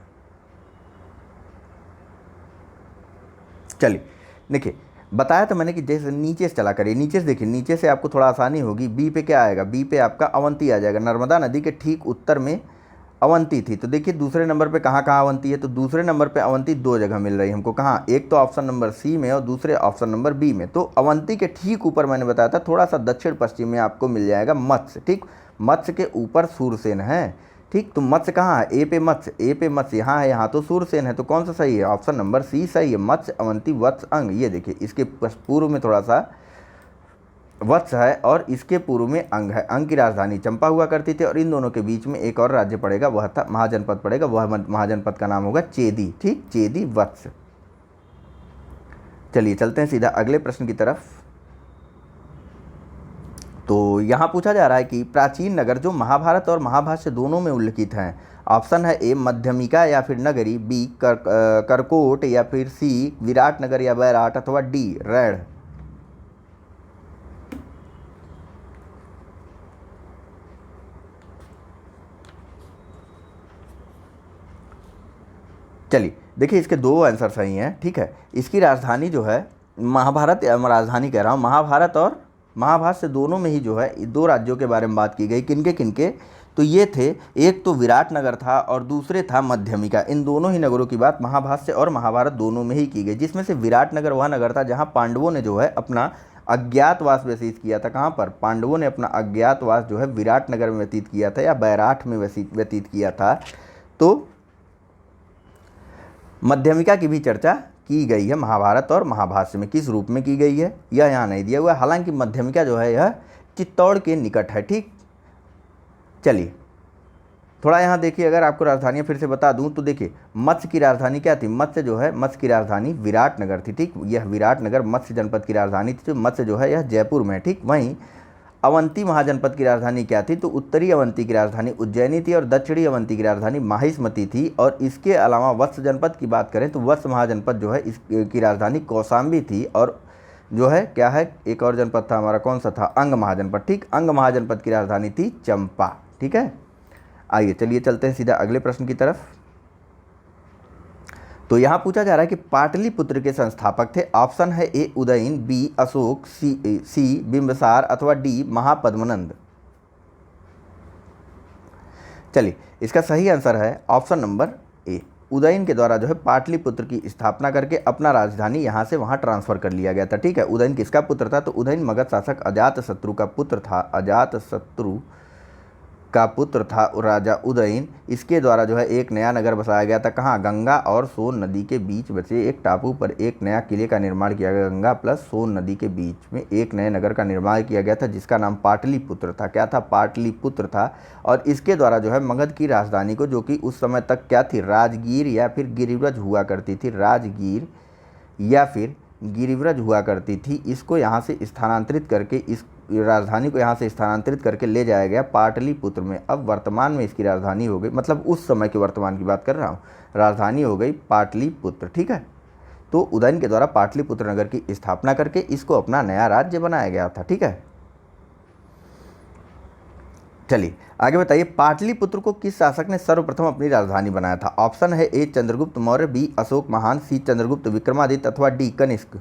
[SPEAKER 1] चलिए देखिए, बताया तो मैंने कि जैसे नीचे से चला करिए, नीचे से देखिए, नीचे से आपको थोड़ा आसानी होगी। बी पे क्या आएगा, बी पे आपका अवंती आ जाएगा। नर्मदा नदी के ठीक उत्तर में अवंती थी, तो देखिए दूसरे नंबर पे कहाँ अवंती है, तो दूसरे नंबर पे अवंती दो जगह मिल रही है हमको, कहाँ, एक तो ऑप्शन नंबर सी में और दूसरे ऑप्शन नंबर बी में। तो अवंती के ठीक ऊपर मैंने बताया था, थोड़ा सा दक्षिण पश्चिम में आपको मिल जाएगा मत्स्य, ठीक। मत्स्य के ऊपर सूरसेन है, ठीक। तो मत्स्य कहाँ है, ए पे मत्स्य यहाँ है, यहाँ तो सूरसेन है, तो कौन सा सही है, ऑप्शन नंबर सी सही है। मत्स्य अवंती वत्स अंग, ये देखिए इसके पूर्व में थोड़ा सा वत्स है और इसके पूर्व में अंग है। अंग की राजधानी चंपा हुआ करती थी और इन दोनों के बीच में एक और राज्य पड़ेगा, वह था महाजनपद पड़ेगा, वह महाजनपद का नाम होगा चेदी, ठीक, चेदी वत्स। चलिए चलते हैं सीधा अगले प्रश्न की तरफ। तो यहाँ पूछा जा रहा है कि प्राचीन नगर जो महाभारत और महाभाष्य दोनों में उल्लिखित हैं, ऑप्शन है ए मध्यमिका या फिर नगरी, बी करकोट या फिर सी विराट नगर या बैराट, अथवा डी रैढ़। चलिए देखिए, इसके दो आंसर सही हैं, ठीक है। इसकी राजधानी जो है महाभारत, राजधानी कह रहा हूँ, महाभारत और महाभाष्य दोनों में ही जो है दो राज्यों के बारे में बात की गई। किनके किनके, तो ये थे, एक तो विराट नगर था और दूसरे था मध्यमिका। इन दोनों ही नगरों की बात महाभाष्य और महाभारत दोनों में ही की गई, जिसमें से विराट नगर वह नगर था जहाँ पांडवों ने जो है अपना अज्ञातवास व्यतीत किया था। कहाँ पर, पांडवों ने अपना अज्ञातवास जो है विराट नगर में व्यतीत किया था या बैराठ में व्यतीत किया था। तो मध्यमिका की भी चर्चा की गई है महाभारत और महाभाष्य में, किस रूप में की गई है यह यहाँ नहीं दिया हुआ है। हालांकि मध्यमिका जो है यह चित्तौड़ के निकट है, ठीक। चलिए थोड़ा यहाँ देखिए, अगर आपको राजधानियाँ फिर से बता दूँ तो देखिए, मत्स्य की राजधानी क्या थी, मत्स्य जो है, मत्स्य की राजधानी विराट नगर थी, ठीक। यह विराट नगर मत्स्य जनपद की राजधानी थी। जो मत्स्य जो है यह जयपुर में है, ठीक। वहीं अवंती महाजनपद की राजधानी क्या थी, तो उत्तरी अवंती की राजधानी उज्जैनी थी और दक्षिणी अवंती की राजधानी माहिष्मती थी। और इसके अलावा वत्स जनपद की बात करें तो वत्स महाजनपद जो है इसकी राजधानी कौशाम्बी थी। और जो है क्या है, एक और जनपद था हमारा, कौन सा था, अंग महाजनपद, ठीक। अंग महाजनपद की राजधानी थी चंपा, ठीक है। आइए चलिए चलते हैं सीधा अगले प्रश्न की तरफ। तो यहाँ पूछा जा रहा है कि पाटलिपुत्र के संस्थापक थे, ऑप्शन है ए उदयन, बी अशोक, सी बिंबिसार, अथवा डी महापद्मनंद। चलिए इसका सही आंसर है ऑप्शन नंबर ए, उदयन के द्वारा जो है पाटलिपुत्र की स्थापना करके अपना राजधानी यहाँ से वहाँ ट्रांसफर कर लिया गया था, ठीक है। उदयन किसका पुत्र था, तो उदयन मगध शासक अजातशत्रु का पुत्र था, अजातशत्रु का पुत्र था राजा उदयन। इसके द्वारा जो है एक नया नगर बसाया गया था, कहाँ, गंगा और सोन नदी के बीच बचे एक टापू पर एक नया किले का निर्माण किया गया। गंगा प्लस सोन नदी के बीच में एक नए नगर का निर्माण किया गया था जिसका नाम पाटलिपुत्र था। क्या था, पाटलिपुत्र था। और इसके द्वारा जो है मगध की राजधानी को, जो कि उस समय तक क्या थी, राजगीर या फिर गिरिव्रज हुआ करती थी, राजगीर या फिर गिरिव्रज हुआ करती थी, इसको यहाँ से स्थानांतरित करके, इस राजधानी को यहाँ से स्थानांतरित करके ले जाया गया पाटलिपुत्र में। अब वर्तमान में इसकी राजधानी हो गई, मतलब उस समय के वर्तमान की बात कर रहा हूँ, राजधानी हो गई पाटलिपुत्र, ठीक है। तो उदयन के द्वारा पाटलिपुत्र नगर की स्थापना करके इसको अपना नया राज्य बनाया गया था। ठीक है, चलिए आगे बताइए, पाटलिपुत्र को किस शासक ने सर्वप्रथम अपनी राजधानी बनाया था? ऑप्शन है ए चंद्रगुप्त मौर्य, बी अशोक महान, सी चंद्रगुप्त विक्रमादित्य अथवा डी कनिष्क।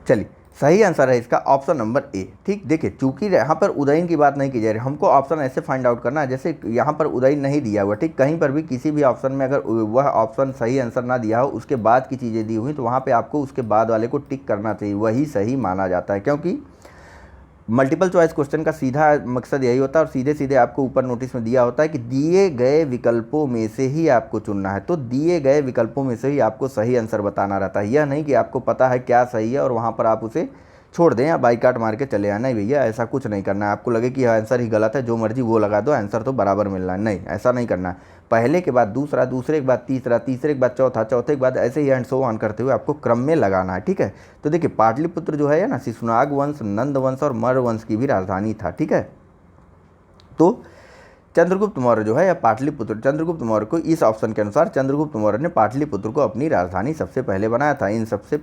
[SPEAKER 1] चलिए सही आंसर है इसका ऑप्शन नंबर ए। ठीक, देखिए चूंकि यहाँ पर उदयन की बात नहीं की जा रही, हमको ऑप्शन ऐसे फाइंड आउट करना है जैसे यहाँ पर उदयन नहीं दिया हुआ। ठीक, कहीं पर भी किसी भी ऑप्शन में अगर वह ऑप्शन सही आंसर ना दिया हो, उसके बाद की चीज़ें दी हुई, तो वहाँ पे आपको उसके बाद वाले को टिक करना चाहिए, वही सही माना जाता है। क्योंकि मल्टीपल चॉइस क्वेश्चन का सीधा मकसद यही होता है और सीधे सीधे आपको ऊपर नोटिस में दिया होता है कि दिए गए विकल्पों में से ही आपको चुनना है। तो दिए गए विकल्पों में से ही आपको सही आंसर बताना रहता है। यह नहीं कि आपको पता है क्या सही है और वहाँ पर आप उसे छोड़ दें या बाईकाट मार के चले आना। नहीं भैया, ऐसा कुछ नहीं करना है। आपको लगे कि यह आंसर ही गलत है, जो मर्जी वो लगा दो, आंसर तो बराबर मिल रहा है, नहीं, ऐसा नहीं करना है। पहले के बाद दूसरा, दूसरे के बाद तीसरा, तीसरे के बाद चौथा, चौथे के बाद ऐसे ही एंड सो ऑन करते हुए आपको क्रम में लगाना है। ठीक है, तो देखिए पाटलिपुत्र जो है ना, शिशुनाग वंश, नंद वंश और मर वंश की भी राजधानी था। ठीक है, तो चंद्रगुप्त मौर्य जो है या पाटलिपुत्र, चंद्रगुप्त मौर्य को इस ऑप्शन के अनुसार चंद्रगुप्त मौर्य ने पाटलिपुत्र को अपनी राजधानी सबसे पहले बनाया था। इन सबसे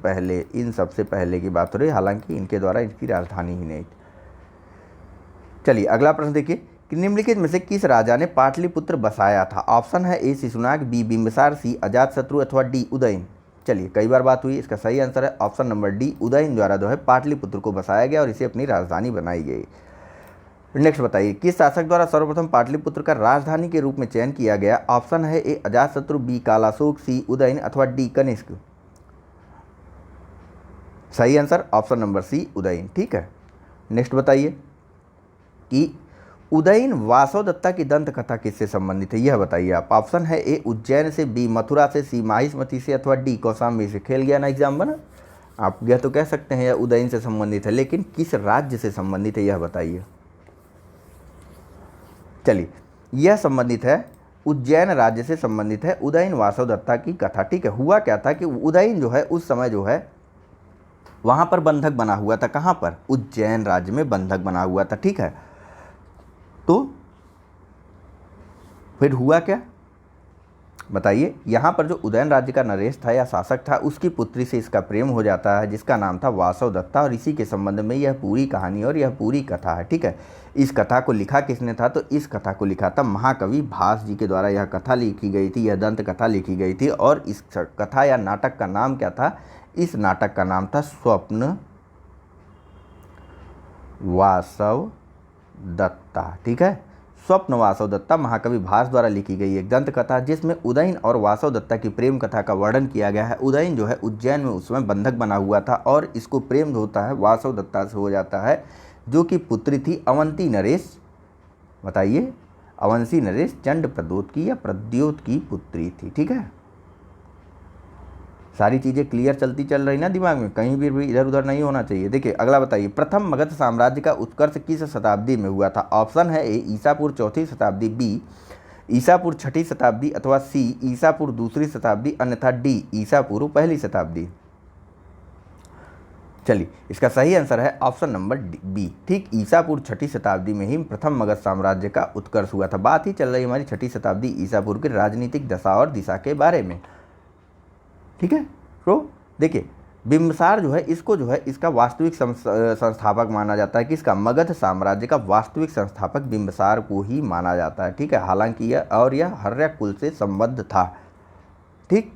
[SPEAKER 1] पहले की बात हो रही, हालांकि इनके द्वारा इसकी राजधानी ही नहीं थी। चलिए अगला प्रश्न देखिए कि निम्नलिखित में से किस राजा ने पाटलिपुत्र बसाया था? ऑप्शन है ए शिशुनाग, बी बिंबिसार, सी अजातशत्रु अथवा डी उदयन। चलिए कई बार बात हुई, इसका सही आंसर है ऑप्शन नंबर डी, उदयन द्वारा जो है पाटलिपुत्र को बसाया गया और इसे अपनी राजधानी बनाई गई। नेक्स्ट बताइए, किस शासक द्वारा सर्वप्रथम पाटलिपुत्र का राजधानी के रूप में चयन किया गया? ऑप्शन है A Ajatashatru, B Kalashoka, C Udayin अथवा डी कनिष्क। सही answer option number C Udayin. ठीक है, नेक्स्ट बताइए कि उदयन वासवदत्ता की दंत कथा किससे संबंधित है? यह बताइए आप। ऑप्शन है ए उज्जैन से, बी मथुरा से, सी माहिष्मति से अथवा डी कौशाम्बी से। खेल गया ना एग्जाम बना, आप यह तो कह सकते हैं यह उदयन से संबंधित है, लेकिन किस राज्य से संबंधित है यह बताइए। चलिए यह संबंधित है, उज्जैन राज्य से संबंधित है उदयन वासवदत्ता की कथा। ठीक है, हुआ क्या था कि उदयन जो है उस समय जो है वहाँ पर बंधक बना हुआ था। कहाँ पर? उज्जैन राज्य में बंधक बना हुआ था। ठीक है, तो फिर हुआ क्या बताइए। यहाँ पर जो उदयन राज्य का नरेश था या शासक था, उसकी पुत्री से इसका प्रेम हो जाता है जिसका नाम था वासवदत्ता, और इसी के संबंध में यह पूरी कहानी और यह पूरी कथा है। ठीक है, इस कथा को लिखा किसने था? तो इस कथा को लिखा था महाकवि भास जी के द्वारा। यह कथा लिखी गई थी, यह दंत कथा लिखी गई थी, और इस कथा या नाटक का नाम क्या था? इस नाटक का नाम था स्वप्न वासवदत्ता। ठीक है, स्वप्न वासवदत्ता महाकवि भास द्वारा लिखी गई एक दंत कथा, जिसमें उदयन और वासवदत्ता की प्रेम कथा का वर्णन किया गया है। उदयन जो है उज्जैन में उस समय बंधक बना हुआ था और इसको प्रेम जो होता है वासवदत्ता से हो जाता है, जो कि पुत्री थी अवंती नरेश। बताइए, अवंती नरेश चंड प्रद्योत की या प्रद्योत की पुत्री थी। ठीक है, सारी चीज़ें क्लियर चलती चल रही ना दिमाग में, कहीं भी इधर उधर नहीं होना चाहिए। देखिए अगला बताइए, प्रथम मगध साम्राज्य का उत्कर्ष किस शताब्दी में हुआ था? ऑप्शन है ए ईसापुर चौथी शताब्दी, बी ईसापुर छठी शताब्दी अथवा सी ईसापुर दूसरी शताब्दी, अन्यथा डी ईसापुर पहली शताब्दी। चलिए इसका सही आंसर है ऑप्शन नंबर बी। ठीक, ईसापुर छठी शताब्दी में ही प्रथम मगध साम्राज्य का उत्कर्ष हुआ था। बात ही चल रही हमारी छठी शताब्दी ईसापुर की राजनीतिक दशा और दिशा के बारे में। ठीक है, तो देखिए बिंबिसार जो है इसको जो है इसका वास्तविक संस्थापक माना जाता है। किसका? मगध साम्राज्य का वास्तविक संस्थापक बिंबिसार को ही माना जाता है। ठीक है, हालांकि यह हर्य कुल से संबद्ध था। ठीक,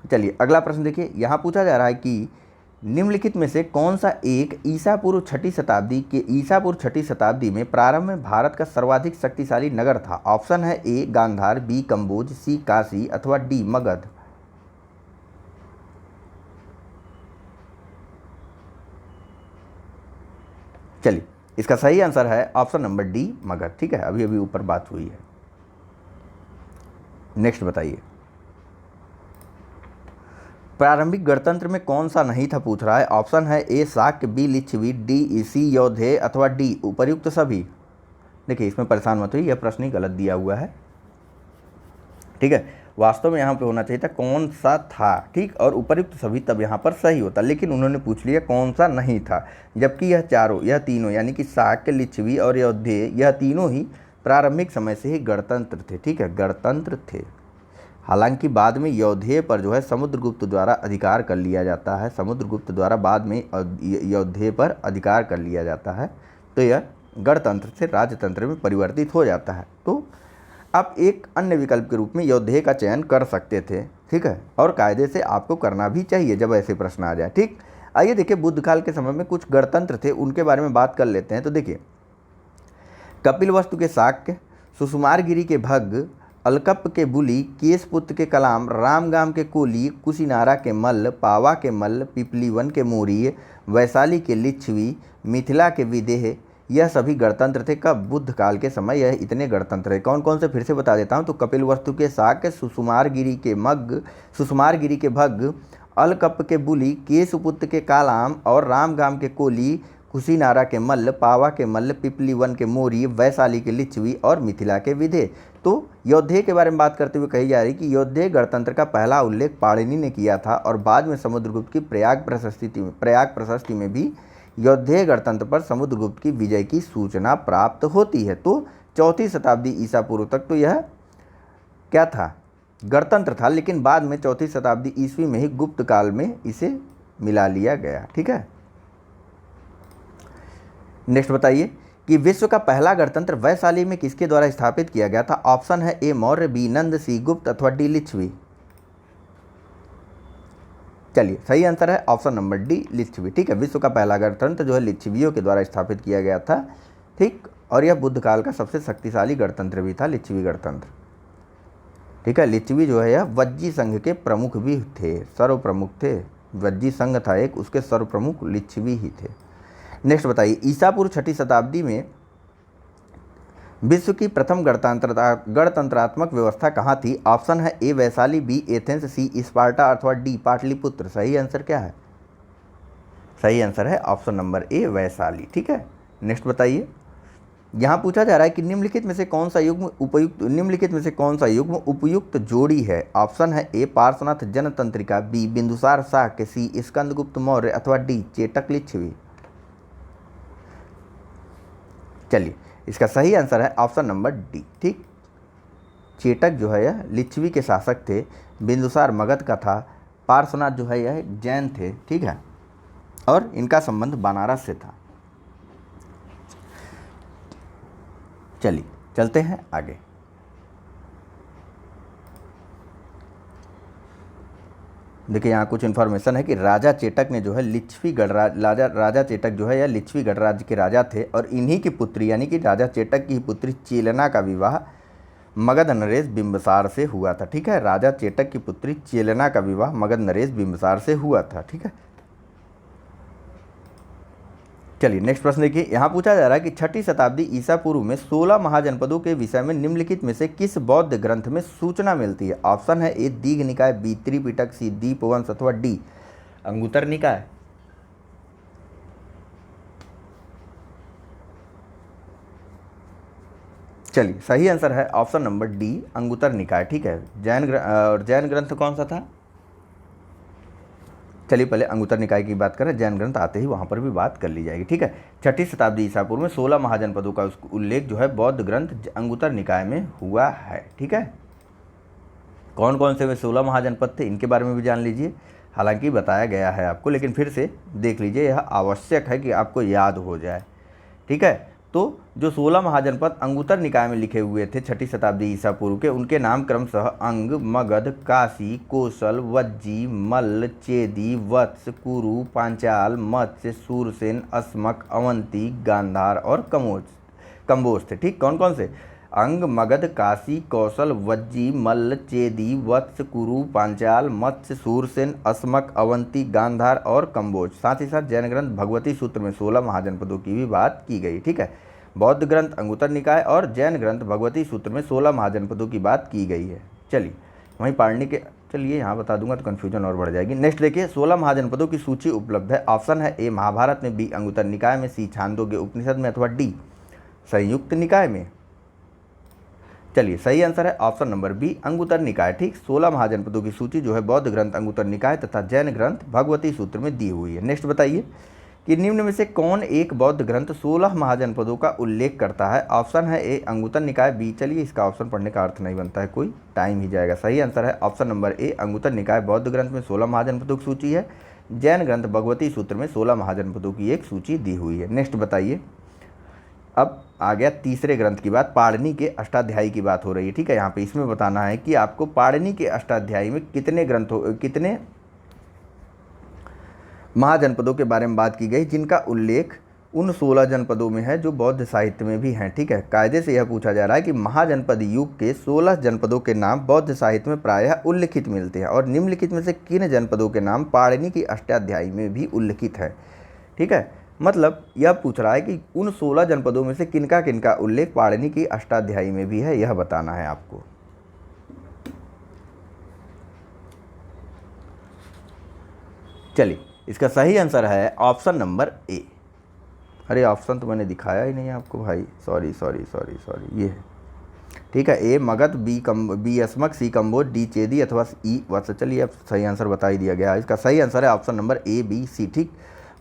[SPEAKER 1] चलिए अगला प्रश्न देखिए, यहाँ पूछा जा रहा है कि निम्नलिखित में से कौन सा एक ईसापुर छठी शताब्दी में प्रारंभ में भारत का सर्वाधिक शक्तिशाली नगर था? ऑप्शन है ए गांधार, बी कंबोज, सी काशी अथवा डी मगध। चलिए इसका सही आंसर है ऑप्शन नंबर डी मगध। ठीक है, अभी अभी ऊपर बात हुई है। नेक्स्ट बताइए, प्रारंभिक गणतंत्र में कौन सा नहीं था पूछ रहा है। ऑप्शन है A Shakya, B Licchavi, D C Yaudheya अथवा डी उपर्युक्त सभी। देखिए इसमें परेशान मत हुई, यह प्रश्न ही गलत दिया हुआ है। ठीक है, वास्तव में यहाँ पे होना चाहिए था कौन सा था। ठीक, और उपर्युक्त सभी तब यहाँ पर सही होता, लेकिन उन्होंने पूछ लिया कौन सा नहीं था, जबकि यह तीनों यानी कि शाक्य, लिच्छवी और यौधेय, यह तीनों ही प्रारंभिक समय से ही गणतंत्र थे। ठीक है, गणतंत्र थे। हालांकि बाद में यौधेय पर जो है समुद्रगुप्त द्वारा अधिकार कर लिया जाता है, समुद्रगुप्त द्वारा बाद में यौधेय पर अधिकार कर लिया जाता है, तो यह गणतंत्र से राजतंत्र में परिवर्तित हो जाता है। तो आप एक अन्य विकल्प के रूप में यौधेय का चयन कर सकते थे। ठीक है, और कायदे से आपको करना भी चाहिए जब ऐसे प्रश्न आ जाए। ठीक, आइए देखिए बुद्ध काल के समय में कुछ गणतंत्र थे, उनके बारे में बात कर लेते हैं। तो देखिए, कपिलवस्तु के शाक्य, सुकुमारगिरी के भग्ग, अलकप के बुली, केशपुत्र के कलाम, रामगाम के कोली, कुशीनारा के मल्ल, पावा के मल्ल, पिपलीवन के मोरीय, वैशाली के लिच्छवी, मिथिला के विदेह, यह सभी गणतंत्र थे। कब? बुद्ध काल के समय यह इतने गणतंत्र है। कौन कौन से फिर से बता देता हूँ। तो कपिलवस्तु के शाक्य, सुकुमारगिरी के भग्ग, अलकप के बुली, केशपुत्र के कालाम और रामगाम के कोली, कुशीनारा के मल्ल, पावा के मल्ल, पिपलीवन के मोरी, वैशाली के लिच्छवी और मिथिला के विधे। तो यौधेय के बारे में बात करते हुए कही जा रही कि यौधेय गणतंत्र का पहला उल्लेख पाणिनि ने किया था और बाद में समुद्रगुप्त की प्रयाग प्रशस्ति में भी यौधेय गणतंत्र पर समुद्रगुप्त की विजय की सूचना प्राप्त होती है। तो 4वीं शताब्दी ईसा पूर्व तक तो यह क्या था? गणतंत्र था, लेकिन बाद में 4वीं शताब्दी ईस्वी में ही गुप्त काल में इसे मिला लिया गया। ठीक है, नेक्स्ट बताइए कि विश्व का पहला गणतंत्र वैशाली में किसके द्वारा स्थापित किया गया था? ऑप्शन है ए मौर्य, बी नंद, सी गुप्त अथवा डी लिच्छवी। चलिए, सही आंसर है ऑप्शन नंबर डी लिच्छवी। ठीक है, विश्व का पहला गणतंत्र जो है लिच्छवियों के द्वारा स्थापित किया गया था। ठीक, और यह बुद्ध काल का सबसे शक्तिशाली गणतंत्र भी था, लिच्छवी गणतंत्र। ठीक है, लिच्छवी जो है यह वज्जी संघ के प्रमुख भी थे, सर्व प्रमुख थे। वज्जी संघ था एक, उसके सर्व प्रमुख लिच्छवी ही थे। नेक्स्ट बताइए, ईसा पूर्व 6वीं शताब्दी में विश्व की प्रथम गणतंत्रात्मक व्यवस्था कहाँ थी? ऑप्शन है ए वैशाली, बी एथेंस, सी स्पार्टा अथवा डी पाटलिपुत्र। सही आंसर क्या है? सही आंसर है ऑप्शन नंबर ए वैशाली। ठीक है, नेक्स्ट बताइए, यहाँ पूछा जा रहा है कि निम्नलिखित में से कौन सा युग्म उपयुक्त जोड़ी है? ऑप्शन है ए पार्श्वनाथ जनतंत्रिका, बी बिंदुसार शाक्य, सी स्कंदगुप्त मौर्य अथवा डी चेटक लिच्छवी। चलिए, इसका सही आंसर है ऑप्शन नंबर डी। ठीक, चेटक जो है यह लिच्छवी के शासक थे, बिंदुसार मगध का था, पार्श्वनाथ जो है यह जैन थे। ठीक है, और इनका संबंध बनारस से था। चलिए चलते हैं आगे। देखिए, यहाँ कुछ इन्फॉर्मेशन है कि राजा चेटक ने जो है लिच्छवी गणराज राजा चेटक जो है यह लिच्छवी गणराज्य के राजा थे और इन्हीं की पुत्री यानी कि राजा चेटक की पुत्री चेलना का विवाह मगध नरेश बिंबिसार से हुआ था। ठीक है, राजा चेटक की पुत्री चेलना का विवाह मगध नरेश बिंबिसार से हुआ था। ठीक है, चलिए नेक्स्ट प्रश्न देखिए, यहाँ पूछा जा रहा है कि 6वीं शताब्दी ईसा पूर्व में 16 महाजनपदों के विषय में निम्नलिखित में से किस बौद्ध ग्रंथ में सूचना मिलती है? ऑप्शन है ए दीघ निकाय, बी त्रिपिटक, सी दीपवंश अथवा डी अंगुत्तर निकाय। चलिए, सही आंसर है ऑप्शन नंबर डी अंगुत्तर निकाय। ठीक है, जैन ग्रंथ कौन सा था? चलिए पहले अंगुत्तर निकाय की बात करें, जैन ग्रंथ आते ही वहाँ पर भी बात कर ली जाएगी। ठीक है, 6वीं शताब्दी ईसा पूर्व में 16 महाजनपदों का उल्लेख जो है बौद्ध ग्रंथ अंगुत्तर निकाय में हुआ है। ठीक है, कौन कौन से वे 16 महाजनपद थे इनके बारे में भी जान लीजिए। हालांकि बताया गया है आपको, लेकिन फिर से देख लीजिए, यह आवश्यक है कि आपको याद हो जाए। ठीक है, तो जो 16 महाजनपद अंगुत्तर निकाय में लिखे हुए थे 6वीं शताब्दी ईसा पूर्व के, उनके नाम क्रमशः अंग, मगध, काशी, कोसल, वज्जी, मल्ल, चेदी, वत्स, कुरु, पांचाल, मत्स्य, सूरसेन, अस्मक, अवंती, गांधार और कंबोज थे। ठीक, कौन कौन से? अंग, मगध, काशी, कौशल, वज्जी, मल्ल, चेदी, वत्स, कुरु, पांचाल, मत्स्य, सूरसेन, अस्मक, अवंती, गांधार और कंबोज। साथ ही साथ जैन ग्रंथ भगवती सूत्र में 16 महाजनपदों की भी बात की गई। ठीक है, बौद्ध ग्रंथ अंगुत्तर निकाय और जैन ग्रंथ भगवती सूत्र में 16 महाजनपदों की बात की गई है। चलिए वहीं पाणिनि के, चलिए यहाँ बता दूंगा तो कन्फ्यूजन और बढ़ जाएगी। नेक्स्ट देखिए, 16 महाजनपदों की सूची उपलब्ध है। ऑप्शन है ए महाभारत में, बी अंगुत्तर निकाय में, सी छांदोग्य उपनिषद में अथवा डी संयुक्त निकाय में। चलिए, सही आंसर है ऑप्शन नंबर बी अंगुत्तर निकाय। ठीक, 16 महाजनपदों की सूची जो है बौद्ध ग्रंथ अंगुत्तर निकाय तथा जैन ग्रंथ भगवती सूत्र में दी हुई है। नेक्स्ट बताइए कि निम्न में से कौन एक बौद्ध ग्रंथ 16 महाजनपदों का उल्लेख करता है। ऑप्शन है ए अंगुत्तर निकाय, बी, चलिए इसका ऑप्शन पढ़ने का अर्थ नहीं बनता है कोई, टाइम ही जाएगा। सही आंसर है ऑप्शन नंबर ए अंगुत्तर निकाय बौद्ध ग्रंथ में 16 महाजनपदों की सूची है। जैन ग्रंथ भगवती सूत्र में 16 महाजनपदों की एक सूची दी हुई है। नेक्स्ट बताइए, अब आ गया तीसरे ग्रंथ की बात, पाणिनि के अष्टाध्यायी की बात हो रही है। ठीक है, यहाँ पे इसमें बताना है कि आपको पाणिनि के अष्टाध्यायी में कितने महाजनपदों के बारे में बात की गई जिनका उल्लेख उन 16 जनपदों में है जो बौद्ध साहित्य में भी हैं। ठीक है, कायदे से यह पूछा जा रहा है कि महाजनपद युग के 16 जनपदों के नाम बौद्ध साहित्य में प्रायः उल्लिखित मिलते हैं और निम्नलिखित में से किन जनपदों के नाम पाणिनि की अष्टाध्यायी में भी उल्लिखित है। ठीक है, मतलब यह पूछ रहा है कि उन 16 जनपदों में से किनका किनका उल्लेख पाणिनि की अष्टाध्यायी में भी है, यह बताना है आपको। चलिए, इसका सही आंसर है ऑप्शन नंबर ए। अरे ऑप्शन तो मैंने दिखाया ही नहीं आपको भाई, सॉरी, ये है। ठीक है, ए मगध, बी अस्मक, सी कंबोज, डी चेदी अथवा ई वत्स। चलिए अब सही आंसर बता ही दिया गया। इसका सही आंसर है ऑप्शन नंबर ए, बी, सी। ठीक,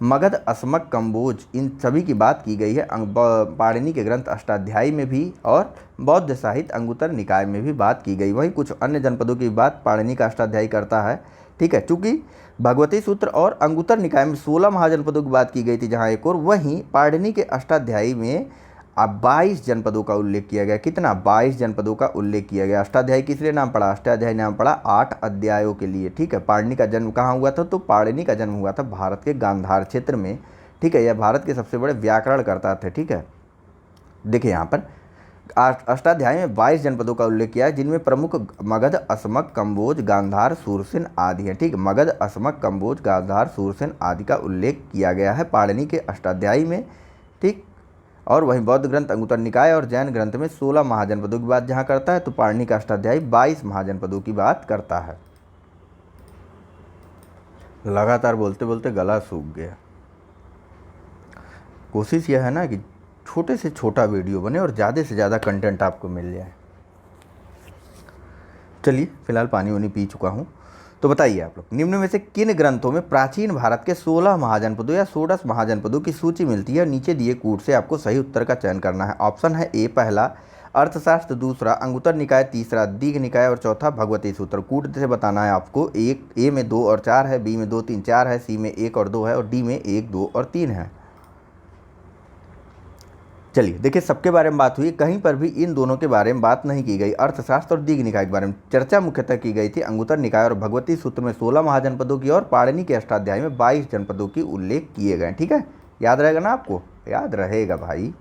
[SPEAKER 1] मगध, अस्मक, कंबोज इन सभी की बात की गई है पाणिनि के ग्रंथ अष्टाध्यायी में भी और बौद्ध साहित्य अंगुत्तर निकाय में भी बात की गई। वहीं कुछ अन्य जनपदों की बात पाणिनि का अष्टाध्यायी करता है। ठीक है, चूँकि भगवती सूत्र और अंगुत्तर निकाय में 16 महाजनपदों की बात की गई थी जहाँ एक और, वहीं पाणिनि के अष्टाध्यायी में अब 22 जनपदों का उल्लेख किया गया। कितना? 22 जनपदों का उल्लेख किया गया। अष्टाध्यायी किस लिए नाम पड़ा? अष्टाध्यायी नाम पड़ा 8 अध्यायों के लिए। ठीक है, पाणिनि का जन्म कहाँ हुआ था? तो पाणिनि का जन्म हुआ था भारत के गांधार क्षेत्र में। ठीक है, यह भारत के सबसे बड़े व्याकरणकर्ता थे। ठीक है, देखिए यहाँ पर अष्टाध्यायी में 22 जनपदों का उल्लेख किया है जिनमें प्रमुख मगध, अस्मक, कंबोज, गांधार, सूरसेन आदि हैं। ठीक, मगध, अस्मक, कंबोज, गांधार, सूरसेन आदि का उल्लेख किया गया है पाणिनि के अष्टाध्यायी में। ठीक, और वहीं बौद्ध ग्रंथ अंगुत्तर निकाय और जैन ग्रंथ में 16 महाजनपदों की बात जहाँ करता है तो पाणिनि का अष्टाध्यायी 22 महाजनपदों की बात करता है। लगातार बोलते बोलते गला सूख गया। कोशिश यह है ना कि छोटे से छोटा वीडियो बने और ज़्यादा से ज़्यादा कंटेंट आपको मिल जाए। चलिए, फिलहाल पानी वानी पी चुका हूँ, तो बताइए आप लोग, निम्न में से किन ग्रंथों में प्राचीन भारत के 16 महाजनपदों या 16 महाजनपदों की सूची मिलती है? नीचे दिए कूट से आपको सही उत्तर का चयन करना है। ऑप्शन है ए पहला अर्थशास्त्र, दूसरा अंगुत्तर निकाय, तीसरा दीघ निकाय और चौथा भगवती सूत्र। कूट से बताना है आपको। एक ए में 2 और 4 है, बी में 2, 3, 4 है, सी में 1 और 2 है और डी में 1, 2 और 3 है। चलिए देखिए, सबके बारे में बात हुई, कहीं पर भी इन दोनों के बारे में बात नहीं की गई। अर्थशास्त्र और दीघ निकाय के बारे में चर्चा मुख्यतः की गई थी। अंगुत्तर निकाय और भगवती सूत्र में 16 महाजनपदों की और पाणिनि के अष्टाध्यायी में 22 जनपदों की उल्लेख किए गए। ठीक है, याद रहेगा ना आपको? याद रहेगा भाई।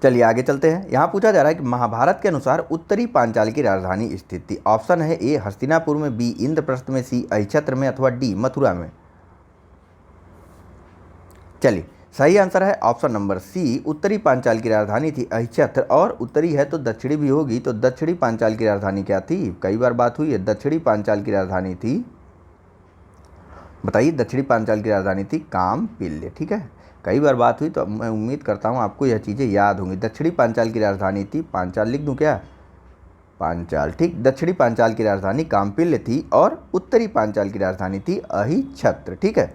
[SPEAKER 1] चलिए आगे चलते हैं। यहाँ पूछा जा रहा है कि महाभारत के अनुसार उत्तरी पांचाल की राजधानी स्थित थी। ऑप्शन है ए हस्तिनापुर में, बी इंद्रप्रस्थ में, सी अहिछत्र में अथवा डी मथुरा में। चलिए, सही आंसर है ऑप्शन नंबर सी, उत्तरी पांचाल की राजधानी थी अहिछत्र। और उत्तरी है तो दक्षिणी भी होगी, तो दक्षिणी पांचाल की राजधानी क्या थी? कई बार बात हुई है, दक्षिणी पांचाल की राजधानी थी, बताइए, दक्षिणी पांचाल की राजधानी थी कामपिल्य। ठीक है, कई बार बात हुई तो मैं उम्मीद करता हूँ आपको यह चीज़ें याद होंगी। दक्षिणी पांचाल की राजधानी थी, पांचाल लिख दूँ क्या? पांचाल। ठीक, दक्षिणी पांचाल की राजधानी कामपिल्य थी और उत्तरी पांचाल की राजधानी थी अहिछत्र। ठीक है,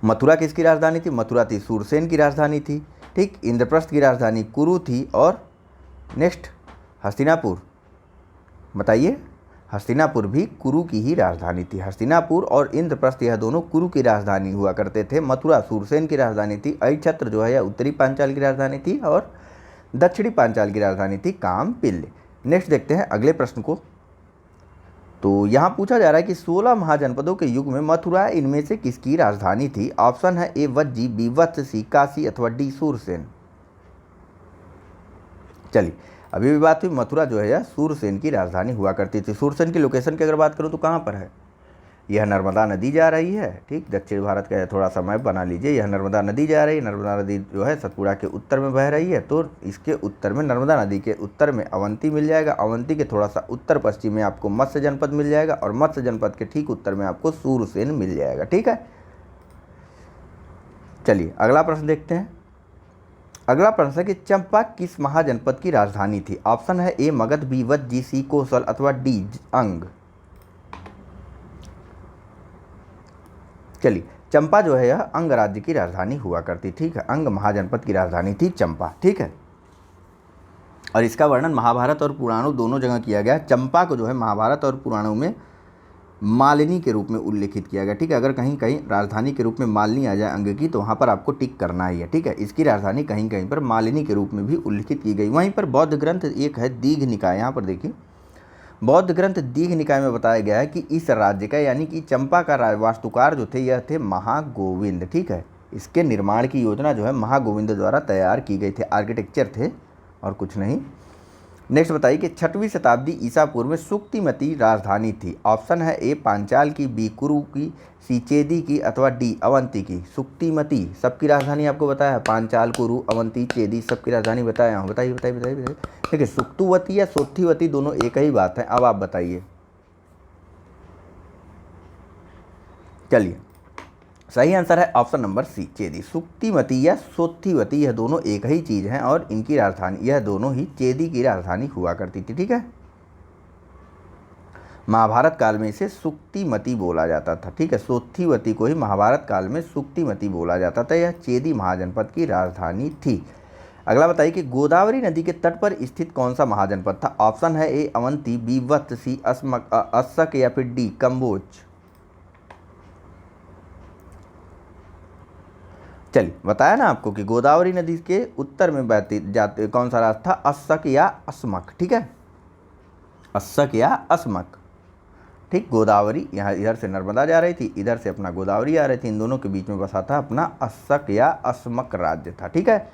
[SPEAKER 1] मथुरा किसकी राजधानी थी? मथुरा थी सूरसेन की राजधानी थी। ठीक, इंद्रप्रस्थ की राजधानी कुरु थी और नेक्स्ट हस्तिनापुर, बताइए, हस्तिनापुर भी कुरु की ही राजधानी थी। हस्तिनापुर और इंद्रप्रस्थ यह दोनों कुरु की राजधानी हुआ करते थे। मथुरा सूरसेन की राजधानी थी। अहिछत्र जो है यह उत्तरी पांचाल की राजधानी थी और दक्षिणी पांचाल की राजधानी थी कामपिल्य। नेक्स्ट देखते हैं अगले प्रश्न को। तो यहाँ पूछा जा रहा है कि 16 महाजनपदों के युग में मथुरा इनमें से किसकी राजधानी थी? ऑप्शन है ए वज्जी, बी वत्स, सी काशी अथवा डी सूरसेन। चलिए, अभी भी बात हुई, मथुरा जो है यह सूरसेन की राजधानी हुआ करती थी। सूरसेन की लोकेशन की अगर बात करूँ तो कहाँ पर है? यह नर्मदा नदी जा रही है। ठीक, दक्षिण भारत का थोड़ा सा मैप बना लीजिए। यह नर्मदा नदी जा रही है। नर्मदा नदी जो है सतपुड़ा के उत्तर में बह रही है, तो इसके उत्तर में, नर्मदा नदी के उत्तर में अवंती मिल जाएगा। अवंती के थोड़ा सा उत्तर पश्चिम में आपको मत्स्य जनपद मिल जाएगा और मत्स्य जनपद के ठीक उत्तर में आपको सूरसेन मिल जाएगा। ठीक है, चलिए अगला प्रश्न देखते हैं। अगला प्रश्न है कि चंपा किस महाजनपद की राजधानी थी? ऑप्शन है ए मगध, बी वज्जी, सी कौशल अथवा डी अंग। चलिए, चंपा जो है यह अंग राज्य की राजधानी हुआ करती, ठीक है, अंग महाजनपद की राजधानी थी चंपा, ठीक है। और इसका वर्णन महाभारत और पुराणों दोनों जगह किया गया। चंपा को जो है महाभारत और पुराणों में मालिनी के रूप में उल्लेखित किया गया, ठीक है। अगर कहीं कहीं राजधानी के रूप में मालिनी आ जाए अंग की तो वहाँ पर आपको टिक करना ही है, ठीक है। इसकी राजधानी कहीं कहीं पर मालिनी के रूप में भी उल्लेखित की गई। वहीं पर बौद्ध ग्रंथ एक है दीघ निकाय, यहाँ पर देखिए बौद्ध ग्रंथ दीघ निकाय में बताया गया है कि इस राज्य का यानी कि चंपा का वास्तुकार जो थे यह थे महागोविंद, ठीक है। इसके निर्माण की योजना जो है महागोविंद द्वारा तैयार की गई थे, आर्किटेक्चर थे और कुछ नहीं। नेक्स्ट बताइए कि 6वीं शताब्दी ईसा पूर्व में सुक्तिमती राजधानी थी। ऑप्शन है ए पांचाल की, बी कुरु की, सी चेदी की अथवा डी अवंती की। सुक्तिमती सबकी राजधानी आपको बताया है, पांचाल, कुरु, अवंती, चेदी सबकी राजधानी बताया हूँ। बताइए बताइए बताइए बताइए। ठीक है, सुक्तुवती या सोत्थिवती दोनों एक ही बात है। अब आप बताइए। चलिए सही आंसर है ऑप्शन नंबर सी चेदी। सुक्तिमती या सोत्थिवती यह दोनों एक ही चीज़ हैं और इनकी राजधानी यह दोनों ही चेदी की राजधानी हुआ करती थी, ठीक है। महाभारत काल में इसे सुक्तिमती बोला जाता था, ठीक है। सोत्थिवती को ही महाभारत काल में सुक्तिमती बोला जाता था। यह चेदी महाजनपद की राजधानी थी। अगला बताइए कि गोदावरी नदी के तट पर स्थित कौन सा महाजनपद था। ऑप्शन है ए अवंती, बी वत्स, सी अस्सक या फिर डी कंबोज। चलिए बताया ना आपको कि गोदावरी नदी के उत्तर में बहती जाते कौन सा रास्ता था, अस्सक या अस्मक, ठीक है, अस्सक या अस्मक, ठीक। गोदावरी यहाँ इधर से नर्मदा जा रही थी, इधर से अपना गोदावरी आ रही थी, इन दोनों के बीच में बसा था अपना अस्सक या अस्मक राज्य था, ठीक है।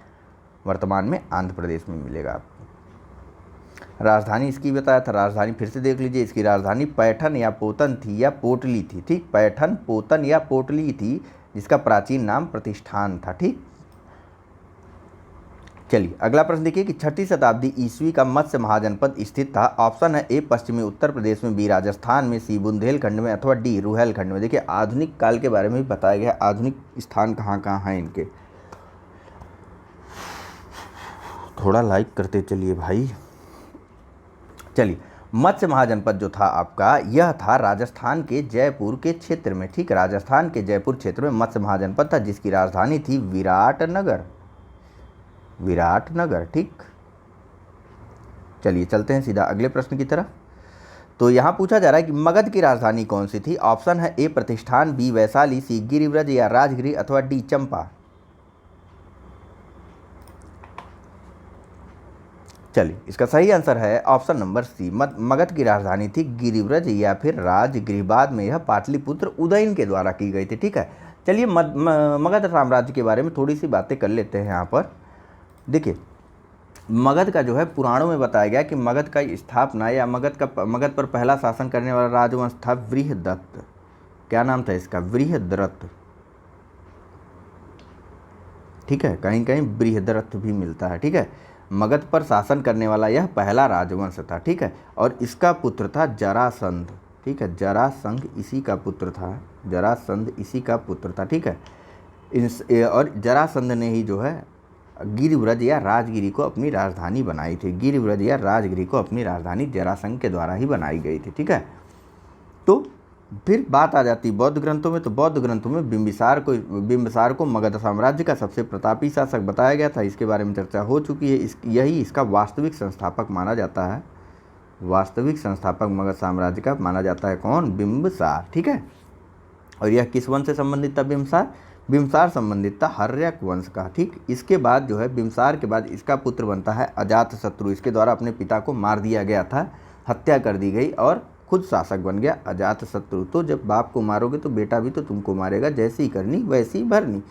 [SPEAKER 1] वर्तमान में आंध्र प्रदेश में मिलेगा आपको। राजधानी इसकी बताया था, राजधानी फिर से देख लीजिए। इसकी राजधानी पैठन या पोतन थी या पोटली थी, ठीक। पैठन, पोतन या पोटली थी, जिसका प्राचीन नाम प्रतिष्ठान था, ठीक। चलिए अगला प्रश्न देखिए कि 6वीं शताब्दी ईस्वी का मत्स्य महाजनपद स्थित था। ऑप्शन है ए पश्चिमी उत्तर प्रदेश में, बी राजस्थान में, सी बुंदेलखंड में अथवा डी रुहेलखंड में। देखिए आधुनिक काल के बारे में भी बताया गया, आधुनिक स्थान कहाँ कहाँ हैं इनके। थोड़ा लाइक करते चलिए भाई। चलिए मत्स्य महाजनपद जो था आपका यह था राजस्थान के जयपुर के क्षेत्र में, ठीक। राजस्थान के जयपुर क्षेत्र में मत्स्य महाजनपद था, जिसकी राजधानी थी विराटनगर, विराटनगर, ठीक। चलिए चलते हैं सीधा अगले प्रश्न की तरफ। तो यहाँ पूछा जा रहा है कि मगध की राजधानी कौन सी थी। ऑप्शन है ए प्रतिष्ठान, बी वैशाली, सी गिरिव्रज या राजगिरी अथवा डी चंपा। चलिए इसका सही आंसर है ऑप्शन नंबर सी, मगध की राजधानी थी गिरिव्रज या फिर राजगिरी। बाद में यह पाटलिपुत्र उदयन के द्वारा की गई थी, ठीक है। चलिए मगध साम्राज्य के बारे में थोड़ी सी बातें कर लेते हैं यहाँ पर। देखिए मगध का जो है पुराणों में बताया गया कि मगध का स्थापना या मगध पर पहला शासन करने वाला राजवंश था बृहदत्त। क्या नाम था इसका, बृहदरथ, ठीक है। कहीं कहीं बृहदरथ भी मिलता है, ठीक है। मगध पर शासन करने वाला यह पहला राजवंश था, ठीक है। और इसका पुत्र था जरासंध, ठीक है। जरासंध इसी का पुत्र था, जरासंध इसी का पुत्र था, ठीक है। और जरासंध ने ही जो है गिरिव्रज या राजगिरी को अपनी राजधानी बनाई थी। गिरिव्रज या राजगिरी को अपनी राजधानी जरासंध के द्वारा ही बनाई गई थी, ठीक है। तो फिर बात आ जाती बौद्ध ग्रंथों में। तो बौद्ध ग्रंथों में बिंबिसार को मगध साम्राज्य का सबसे प्रतापी शासक बताया गया था। इसके बारे में चर्चा हो चुकी है। यही इसका वास्तविक संस्थापक माना जाता है। वास्तविक संस्थापक मगध साम्राज्य का माना जाता है कौन, बिंबिसार, ठीक है। और यह किस वंश से संबंधित था बिंबिसार, बिंबिसार संबंधित था हर्यक वंश का, ठीक। इसके बाद जो है बिंबिसार के बाद इसका पुत्र बनता है अजातशत्रु। इसके द्वारा अपने पिता को मार दिया गया था, हत्या कर दी गई और खुद शासक बन गया अजातशत्रु। तो जब बाप को मारोगे तो बेटा भी तो तुमको मारेगा, जैसी करनी वैसी भरनी।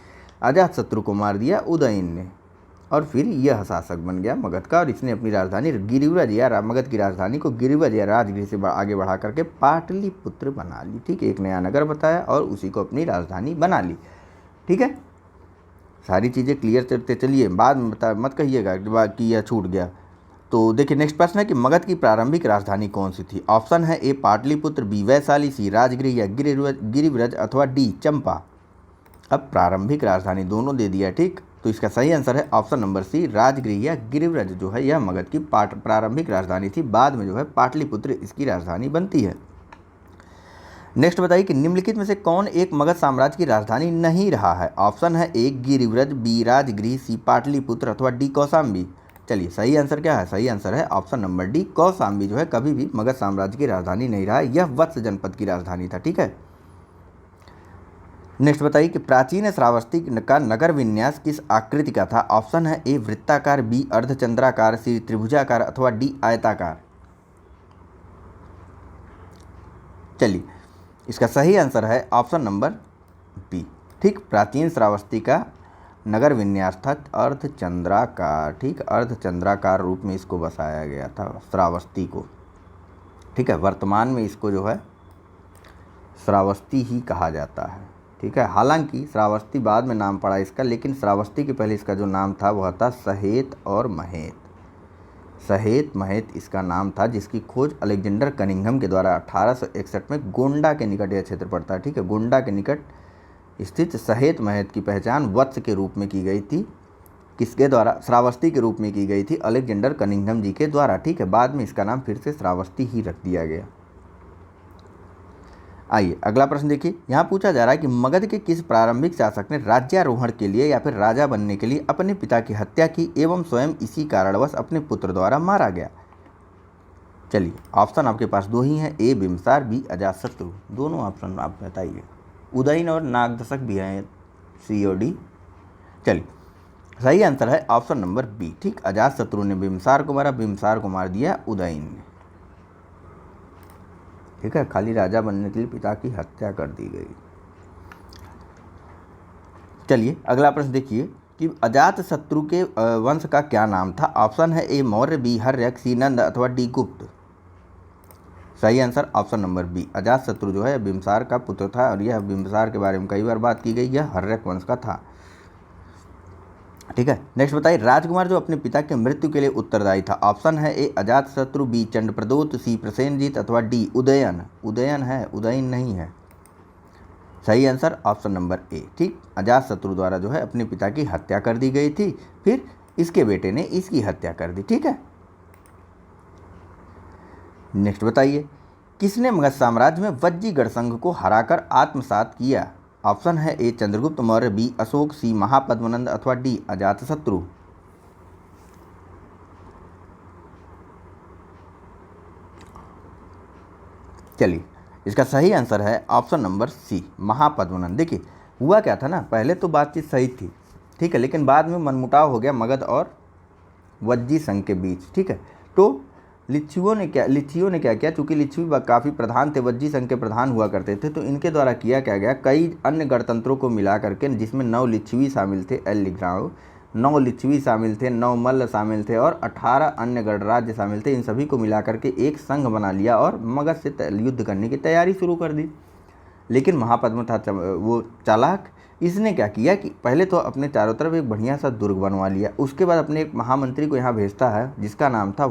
[SPEAKER 1] अजातशत्रु को मार दिया उदयन ने और फिर यह शासक बन गया मगध का। और इसने अपनी राजधानी गिरिव्रज या मगध की राजधानी को गिरिव्रज या राजगिरी से आगे बढ़ा करके पाटलिपुत्र बना ली, ठीक। एक नया नगर बताया और उसी को अपनी राजधानी बना ली, ठीक है। सारी चीज़ें क्लियर करते चलिए, बाद में मत कहिएगा कि यह छूट गया। तो देखिए नेक्स्ट प्रश्न है कि मगध की प्रारंभिक राजधानी कौन सी थी। ऑप्शन है ए पाटलिपुत्र, बी वैशाली, सी राजगिरी या गिरिव्रज अथवा डी चंपा। अब प्रारंभिक राजधानी दोनों दे दिया, ठीक। तो इसका सही आंसर है ऑप्शन नंबर सी राजगिरी या गिरिव्रज जो है यह मगध की प्रारंभिक राजधानी थी। बाद में जो है पाटलिपुत्र इसकी राजधानी बनती है। नेक्स्ट बताइए कि निम्नलिखित में से कौन एक मगध साम्राज्य की राजधानी नहीं रहा है। ऑप्शन है ए गिरिव्रज, बी राजगृह, सी पाटलिपुत्र अथवा डी कौशाम्बी। चलिए सही आंसर क्या है? सही आंसर है ऑप्शन नंबर डी, कौशाम्बी जो है कभी भी मगध साम्राज्य की राजधानी नहीं रहा है, यह वत्स जनपद की राजधानी था। ठीक है। नेक्स्ट बताइए कि प्राचीन श्रावस्ती का नगर विन्यास किस आकृति का था। ऑप्शन है ए वृत्ताकार, बी अर्धचंद्राकार, सी त्रिभुजाकार अथवा डी आयताकार। चलिए इसका सही आंसर है ऑप्शन नंबर बी। ठीक, प्राचीन श्रावस्ती का नगर विन्यास था अर्धचंद्राकार। ठीक, अर्धचंद्राकार रूप में इसको बसाया गया था श्रावस्ती को। ठीक है, वर्तमान में इसको जो है श्रावस्ती ही कहा जाता है। ठीक है, हालांकि श्रावस्ती बाद में नाम पड़ा इसका, लेकिन श्रावस्ती के पहले इसका जो नाम था वह था सहेत और महेत। सहेत महेत इसका नाम था, जिसकी खोज अलेक्जेंडर कनिंघम के द्वारा 1861 में गोंडा के निकट यह क्षेत्र पड़ता है। ठीक है, गोंडा के निकट स्थित सहेत महेत की पहचान वत्स के रूप में की गई थी। किसके द्वारा? श्रावस्ती के रूप में की गई थी, अलेक्जेंडर कनिंघम जी के द्वारा। ठीक है, बाद में इसका नाम फिर से श्रावस्ती ही रख दिया गया। आइए अगला प्रश्न देखिए। यहाँ पूछा जा रहा है कि मगध के किस प्रारंभिक शासक ने राज्यारोहण के लिए या फिर राजा बनने के लिए अपने पिता की हत्या की एवं स्वयं इसी कारणवश अपने पुत्र द्वारा मारा गया। चलिए ऑप्शन आपके पास दो ही हैं, ए बिम्बसार, बी अजातशत्रु। दोनों ऑप्शन आप बताइए। उदयन और नागदशक भी हैं, सी और डी। चलिए सही आंसर है ऑप्शन नंबर बी। ठीक, अजातशत्रु ने बिम्बसार को मारा, बिम्बसार को मार दिया उदयन ने। ठीक है, खाली राजा बनने के लिए पिता की हत्या कर दी गई। चलिए अगला प्रश्न देखिए कि अजातशत्रु के वंश का क्या नाम था। ऑप्शन है A Maurya, B Haryanka, C Nanda अथवा डी गुप्त। सही answer option number B, Ajatashatru जो है बिम्बसार का पुत्र था और यह बिम्बसार के बारे में कई बार बात की गई, यह हर्यक वंश का था। ठीक है, नेक्स्ट बताइए राजकुमार जो अपने पिता की मृत्यु के लिए उत्तरदायी था। ऑप्शन है ए अजातशत्रु, बी चंद्रप्रदोत, सी प्रसेनजीत अथवा डी उदयन। उदयन है, उदयन नहीं है। सही आंसर ऑप्शन नंबर ए। ठीक, अजातशत्रु द्वारा जो है अपने पिता की हत्या कर दी गई थी, फिर इसके बेटे ने इसकी हत्या कर दी। ठीक है, नेक्स्ट बताइए किसने मगध साम्राज्य में वज्जीगढ़ संघ को हराकर आत्मसात किया। ऑप्शन है ए चंद्रगुप्त मौर्य, बी अशोक, सी महापद्मनंद अथवा डी अजातशत्रु। चलिए इसका सही आंसर है ऑप्शन नंबर सी, महापद्मनंद। देखिए हुआ क्या था ना, पहले तो बातचीत सही थी, ठीक है, लेकिन बाद में मनमुटाव हो गया मगध और वज्जी संघ के बीच। ठीक है, तो लिच्छवियों ने क्या किया, चूँकि लिच्छवी काफ़ी प्रधान थे, वज्जी संघ के प्रधान हुआ करते थे, तो इनके द्वारा किया क्या गया, कई अन्य गणतंत्रों को मिला करके, जिसमें 9 लिच्छवी शामिल थे, एल लिख रहा हूँ, 9 लिच्छवी शामिल थे, 9 मल्ल शामिल थे और 18 अन्य गणराज्य शामिल थे। इन सभी को मिला करके एक संघ बना लिया और मगध से युद्ध करने की तैयारी शुरू कर दी। लेकिन महापद्म था वो चालाक, इसने क्या किया कि पहले तो अपने चारों तरफ एक बढ़िया सा दुर्ग बनवा लिया, उसके बाद अपने एक महामंत्री को यहाँ भेजता है जिसका नाम था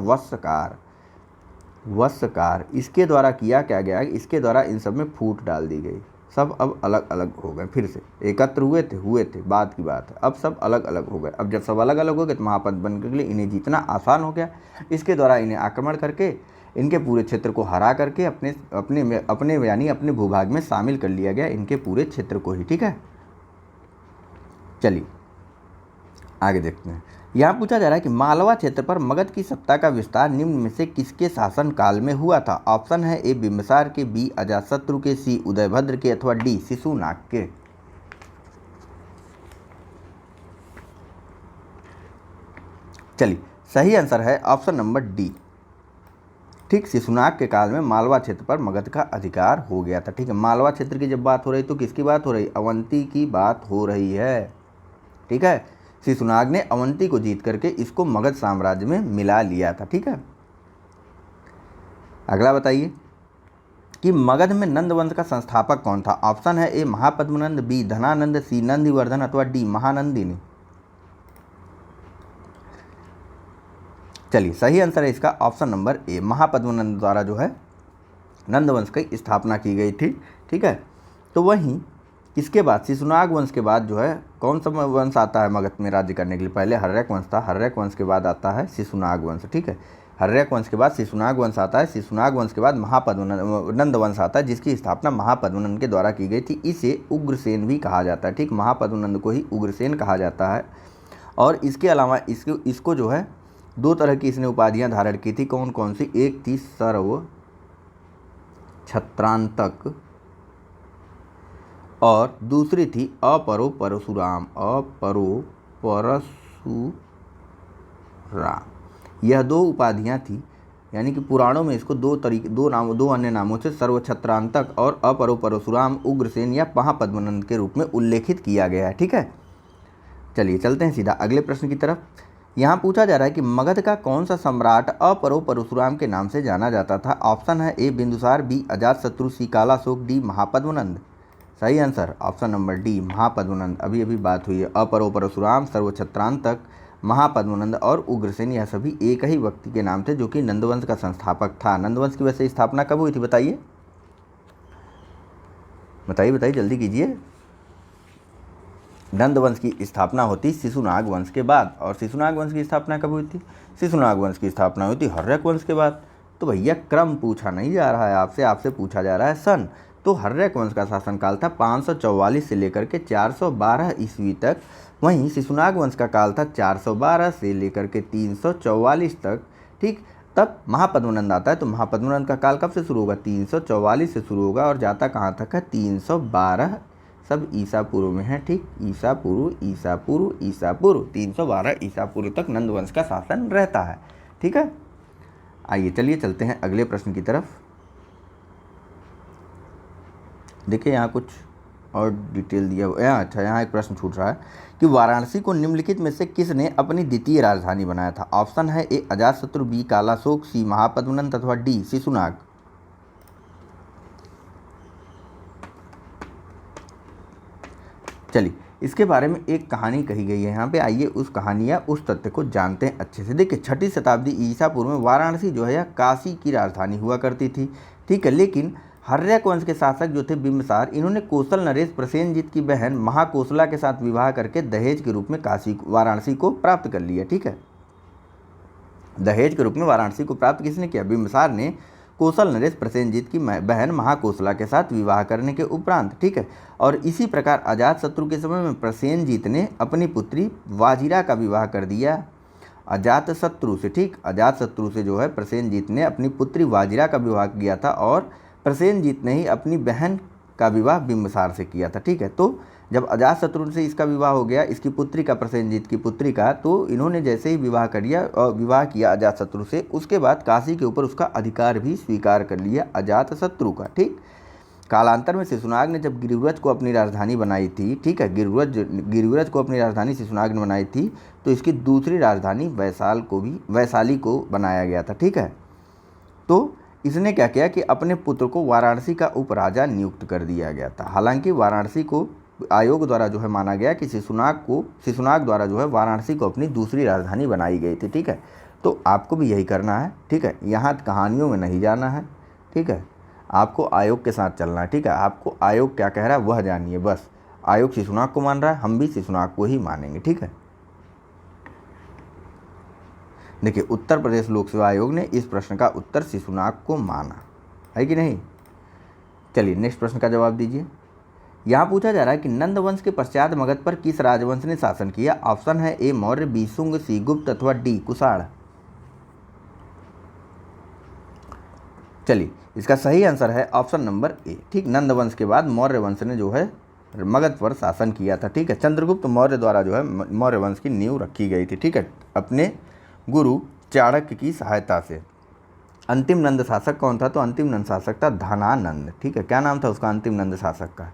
[SPEAKER 1] वत्सकार। इसके द्वारा किया क्या गया, इसके द्वारा इन सब में फूट डाल दी गई, सब अब अलग अलग हो गए, फिर से एकत्र हुए थे बाद की बात है, अब सब अलग अलग हो गए। अब जब सब अलग अलग हो गए तो महापद बनने के लिए इन्हें जीतना आसान हो गया। इसके द्वारा इन्हें आक्रमण करके इनके पूरे क्षेत्र को हरा करके अपने भूभाग में शामिल कर लिया गया, इनके पूरे क्षेत्र को ही। ठीक है, चलिए आगे देखते हैं। यहाँ पूछा जा रहा है कि मालवा क्षेत्र पर मगध की सत्ता का विस्तार निम्न में से किसके शासन काल में हुआ था। ऑप्शन है ए बिम्बसार के, बी अजातशत्रु के, सी उदयभद्र के अथवा डी शिशुनाग के। चलिए सही आंसर है ऑप्शन नंबर डी। ठीक, शिशुनाग के काल में मालवा क्षेत्र पर मगध का अधिकार हो गया था। ठीक है, मालवा क्षेत्र की जब बात हो रही तो किसकी बात हो रही, अवंती की बात हो रही है। ठीक है, शिशुनाग ने अवंती को जीत करके इसको मगध साम्राज्य में मिला लिया था। ठीक है, अगला बताइए कि मगध में नंद वंश का संस्थापक कौन था। ऑप्शन है ए महापद्मनंद, बी धनानंद, सी नंदिवर्धन अथवा डी महानंदिनी। चलिए सही आंसर है इसका ऑप्शन नंबर ए, महापद्मनंद द्वारा जो है नंद वंश की स्थापना की गई थी। ठीक है, तो वहीं इसके बाद शिशुनाग वंश के बाद जो है कौन सा वंश आता है मगध में राज्य करने के लिए, पहले हर्यक वंश था, हर्यक वंश के बाद आता है शिशुनाग वंश। ठीक है, हर्यक वंश के बाद शिशुनाग वंश आता है, शिशुनाग वंश के बाद महापद्मनंद वंश आता है, जिसकी स्थापना महापद्मनंद के द्वारा की गई थी। इसे उग्रसेन भी कहा जाता है, ठीक, महापद्मनंद को ही उग्रसेन कहा जाता है। और इसके अलावा इसको जो है 2 तरह की इसने उपाधियां धारण की थी। कौन कौन सी? एक थी सर्व छत्रांतक और दूसरी थी अपरो परशुराम, अपरो परशुराम। यह 2 उपाधियां थी, यानी कि पुराणों में इसको 2 अन्य नामों से सर्वछत्रांतक और अपरो परशुराम, उग्रसेन या महापद्मनंद के रूप में उल्लेखित किया गया है, ठीक है। चलिए चलते हैं सीधा अगले प्रश्न की तरफ। यहाँ पूछा जा रहा है कि मगध का कौन सा सम्राट अपरो परशुराम के नाम से जाना जाता था? ऑप्शन है A Bindusara, B Ajatashatru, C Kalashoka, D Mahapadmananda. सही answer option number D Mahapadmananda. अभी अभी बात हुई है, अपरो परशुराम, सर्वछत्रांतक, महापद्मनंद और उग्रसेन यह सभी एक ही व्यक्ति के नाम थे, जो कि नंदवंश का संस्थापक था। नंदवंश की वैसे स्थापना कब हुई थी बताइए? बताइए जल्दी कीजिए। नंदवंश की स्थापना होती शिशुनाग वंश के बाद। और शिशुनाग वंश की स्थापना कब हुई थी? शिशुनाग वंश की स्थापना हुई थी हर्यक वंश के बाद। तो भैया क्रम पूछा नहीं जा रहा है आपसे पूछा जा रहा है सन। तो हर्यक वंश का शासनकाल था 544 से लेकर के 412 ईस्वी तक। वहीं शिशुनाग वंश का काल था 412 से लेकर के 344 तक, ठीक। तब महापद्मनंद आता है, तो महापद्मनंद का काल कब से शुरू होगा? 344 से शुरू होगा और जाता कहाँ तक है? 312, सब ईसा पूर्व में है, ठीक। ईसा पूर्व 312 ईसा पूर्व तक नंदवंश का शासन रहता है, ठीक है। आइए चलिए चलते हैं अगले प्रश्न की तरफ। देखिए यहाँ कुछ और डिटेल दिया हुआ है। अच्छा, यहाँ एक प्रश्न छूट रहा है कि वाराणसी को निम्नलिखित में से किसने अपनी द्वितीय राजधानी बनाया था? ऑप्शन है ए अजातशत्रु, बी कालाशोक, सी महापद्मनंद अथवा डी शिशुनाग। चलिए इसके बारे में एक कहानी कही गई है यहाँ पे। आइए उस कहानी या उस तथ्य को जानते हैं अच्छे से। देखिए 6ठी शताब्दी ईसा पूर्व में वाराणसी जो है यह काशी की राजधानी हुआ करती थी, ठीक है। लेकिन हर्यक वंश के शासक जो थे बिंबिसार, इन्होंने कौशल नरेश प्रसेनजीत की बहन महाकोसला के साथ विवाह करके दहेज के रूप में वाराणसी को प्राप्त कर लिया, ठीक है। दहेज के रूप में वाराणसी को प्राप्त किसने किया? बिंबिसार ने कौशल नरेश प्रसेनजीत की बहन महाकोसला के साथ विवाह करने के उपरांत, ठीक है। और इसी प्रकार अजातशत्रु के समय में प्रसेनजीत ने अपनी पुत्री वाजिरा का विवाह कर दिया अजातशत्रु से, ठीक। अजातशत्रु से जो है प्रसेनजीत ने अपनी पुत्री वाजिरा का विवाह किया था और प्रसेनजीत ने ही अपनी बहन का विवाह बिंबिसार से किया था, ठीक है। तो जब अजातशत्रु से इसका विवाह हो गया, इसकी पुत्री का, प्रसेनजीत की पुत्री का, तो इन्होंने जैसे ही विवाह किया अजातशत्रु से, उसके बाद काशी के ऊपर उसका अधिकार भी स्वीकार कर लिया अजातशत्रु का, ठीक। कालांतर में शिशुनाग ने जब गिरिव्रज को अपनी राजधानी बनाई थी, ठीक है, गिरिव्रज को अपनी राजधानी शिशुनाग ने बनाई थी, तो इसकी दूसरी राजधानी वैशाली को बनाया गया था, ठीक है। तो इसने क्या किया कि अपने पुत्र को वाराणसी का उपराजा नियुक्त कर दिया गया था। हालांकि वाराणसी को आयोग द्वारा जो है माना गया कि शिशुनाग द्वारा जो है वाराणसी को अपनी दूसरी राजधानी बनाई गई थी, ठीक है। तो आपको भी यही करना है, ठीक है। यहाँ कहानियों में नहीं जाना है, ठीक है। आपको आयोग के साथ चलना है, ठीक है। आपको आयोग क्या कह रहा है वह जानिए बस। आयोग शिशुनाग को मान रहा है, हम भी शिशुनाग को ही मानेंगे, ठीक है। देखिए उत्तर प्रदेश लोक सेवा आयोग ने इस प्रश्न का उत्तर शिशुनाग को माना है कि नहीं। चलिए नेक्स्ट प्रश्न का जवाब दीजिए। यहाँ पूछा जा रहा है कि नंदवंश के पश्चात मगध पर किस राजवंश ने शासन किया? ऑप्शन है ए मौर्य, बी शुंग, सी गुप्त अथवा डी कुषाण। चलिए इसका सही आंसर है ऑप्शन नंबर ए, ठीक। नंदवंश के बाद मौर्य वंश ने जो है मगध पर शासन किया था, ठीक है। चंद्रगुप्त मौर्य द्वारा जो है मौर्य वंश की नींव रखी गई थी, ठीक है, अपने गुरु चाणक्य की सहायता से। अंतिम नंद शासक कौन था? तो अंतिम नंद शासक था धनानंद, ठीक है। क्या नाम था उसका अंतिम नंद शासक का?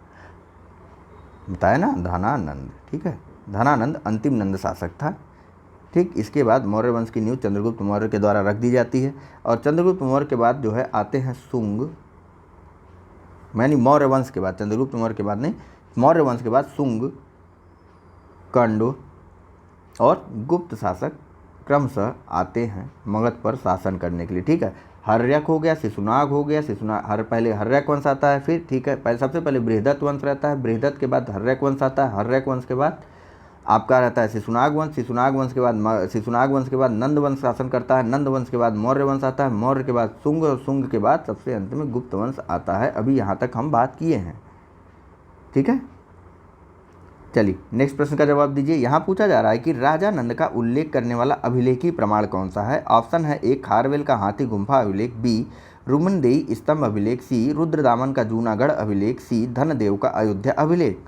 [SPEAKER 1] बताया ना, धनानंद, ठीक है। धनानंद अंतिम नंद शासक था, ठीक। इसके बाद मौर्य वंश की नींव चंद्रगुप्त मौर्य के द्वारा रख दी जाती है और चंद्रगुप्त मौर्य के बाद जो है आते हैं शुंग, यानी मौर्य वंश के बाद, चंद्रगुप्त मौर्य के बाद नहीं, मौर्य वंश के बाद शुंग, कण्व और गुप्त शासक क्रमशः आते हैं मगध पर शासन करने के लिए, ठीक है। हर्यक हो गया, शिशुनाग हो गया, पहले हर्यक वंश आता है, फिर, ठीक है, सबसे पहले बृहदत्त वंश रहता है, बृहदत्त के बाद हर्यक वंश आता है, हर्यक वंश के बाद आपका रहता है शिशुनाग वंश। शिशुनाग वंश के बाद नंद वंश शासन करता है। नंद वंश के बाद मौर्य वंश आता है। मौर्य के बाद शुंग और शुंग के बाद सबसे अंत में गुप्त वंश आता है। अभी यहाँ तक हम बात किए हैं, ठीक है। चलिए नेक्स्ट प्रश्न का जवाब दीजिए। यहाँ पूछा जा रहा है कि राजा नंद का उल्लेख करने वाला अभिलेखीय प्रमाण कौन सा है। ऑप्शन है ए खारवेल का हाथी गुम्फा अभिलेख, बी रुमनदेई स्तंभ अभिलेख, सी रुद्रदामन का जूनागढ़ अभिलेख, सी धनदेव का अयोध्या अभिलेख।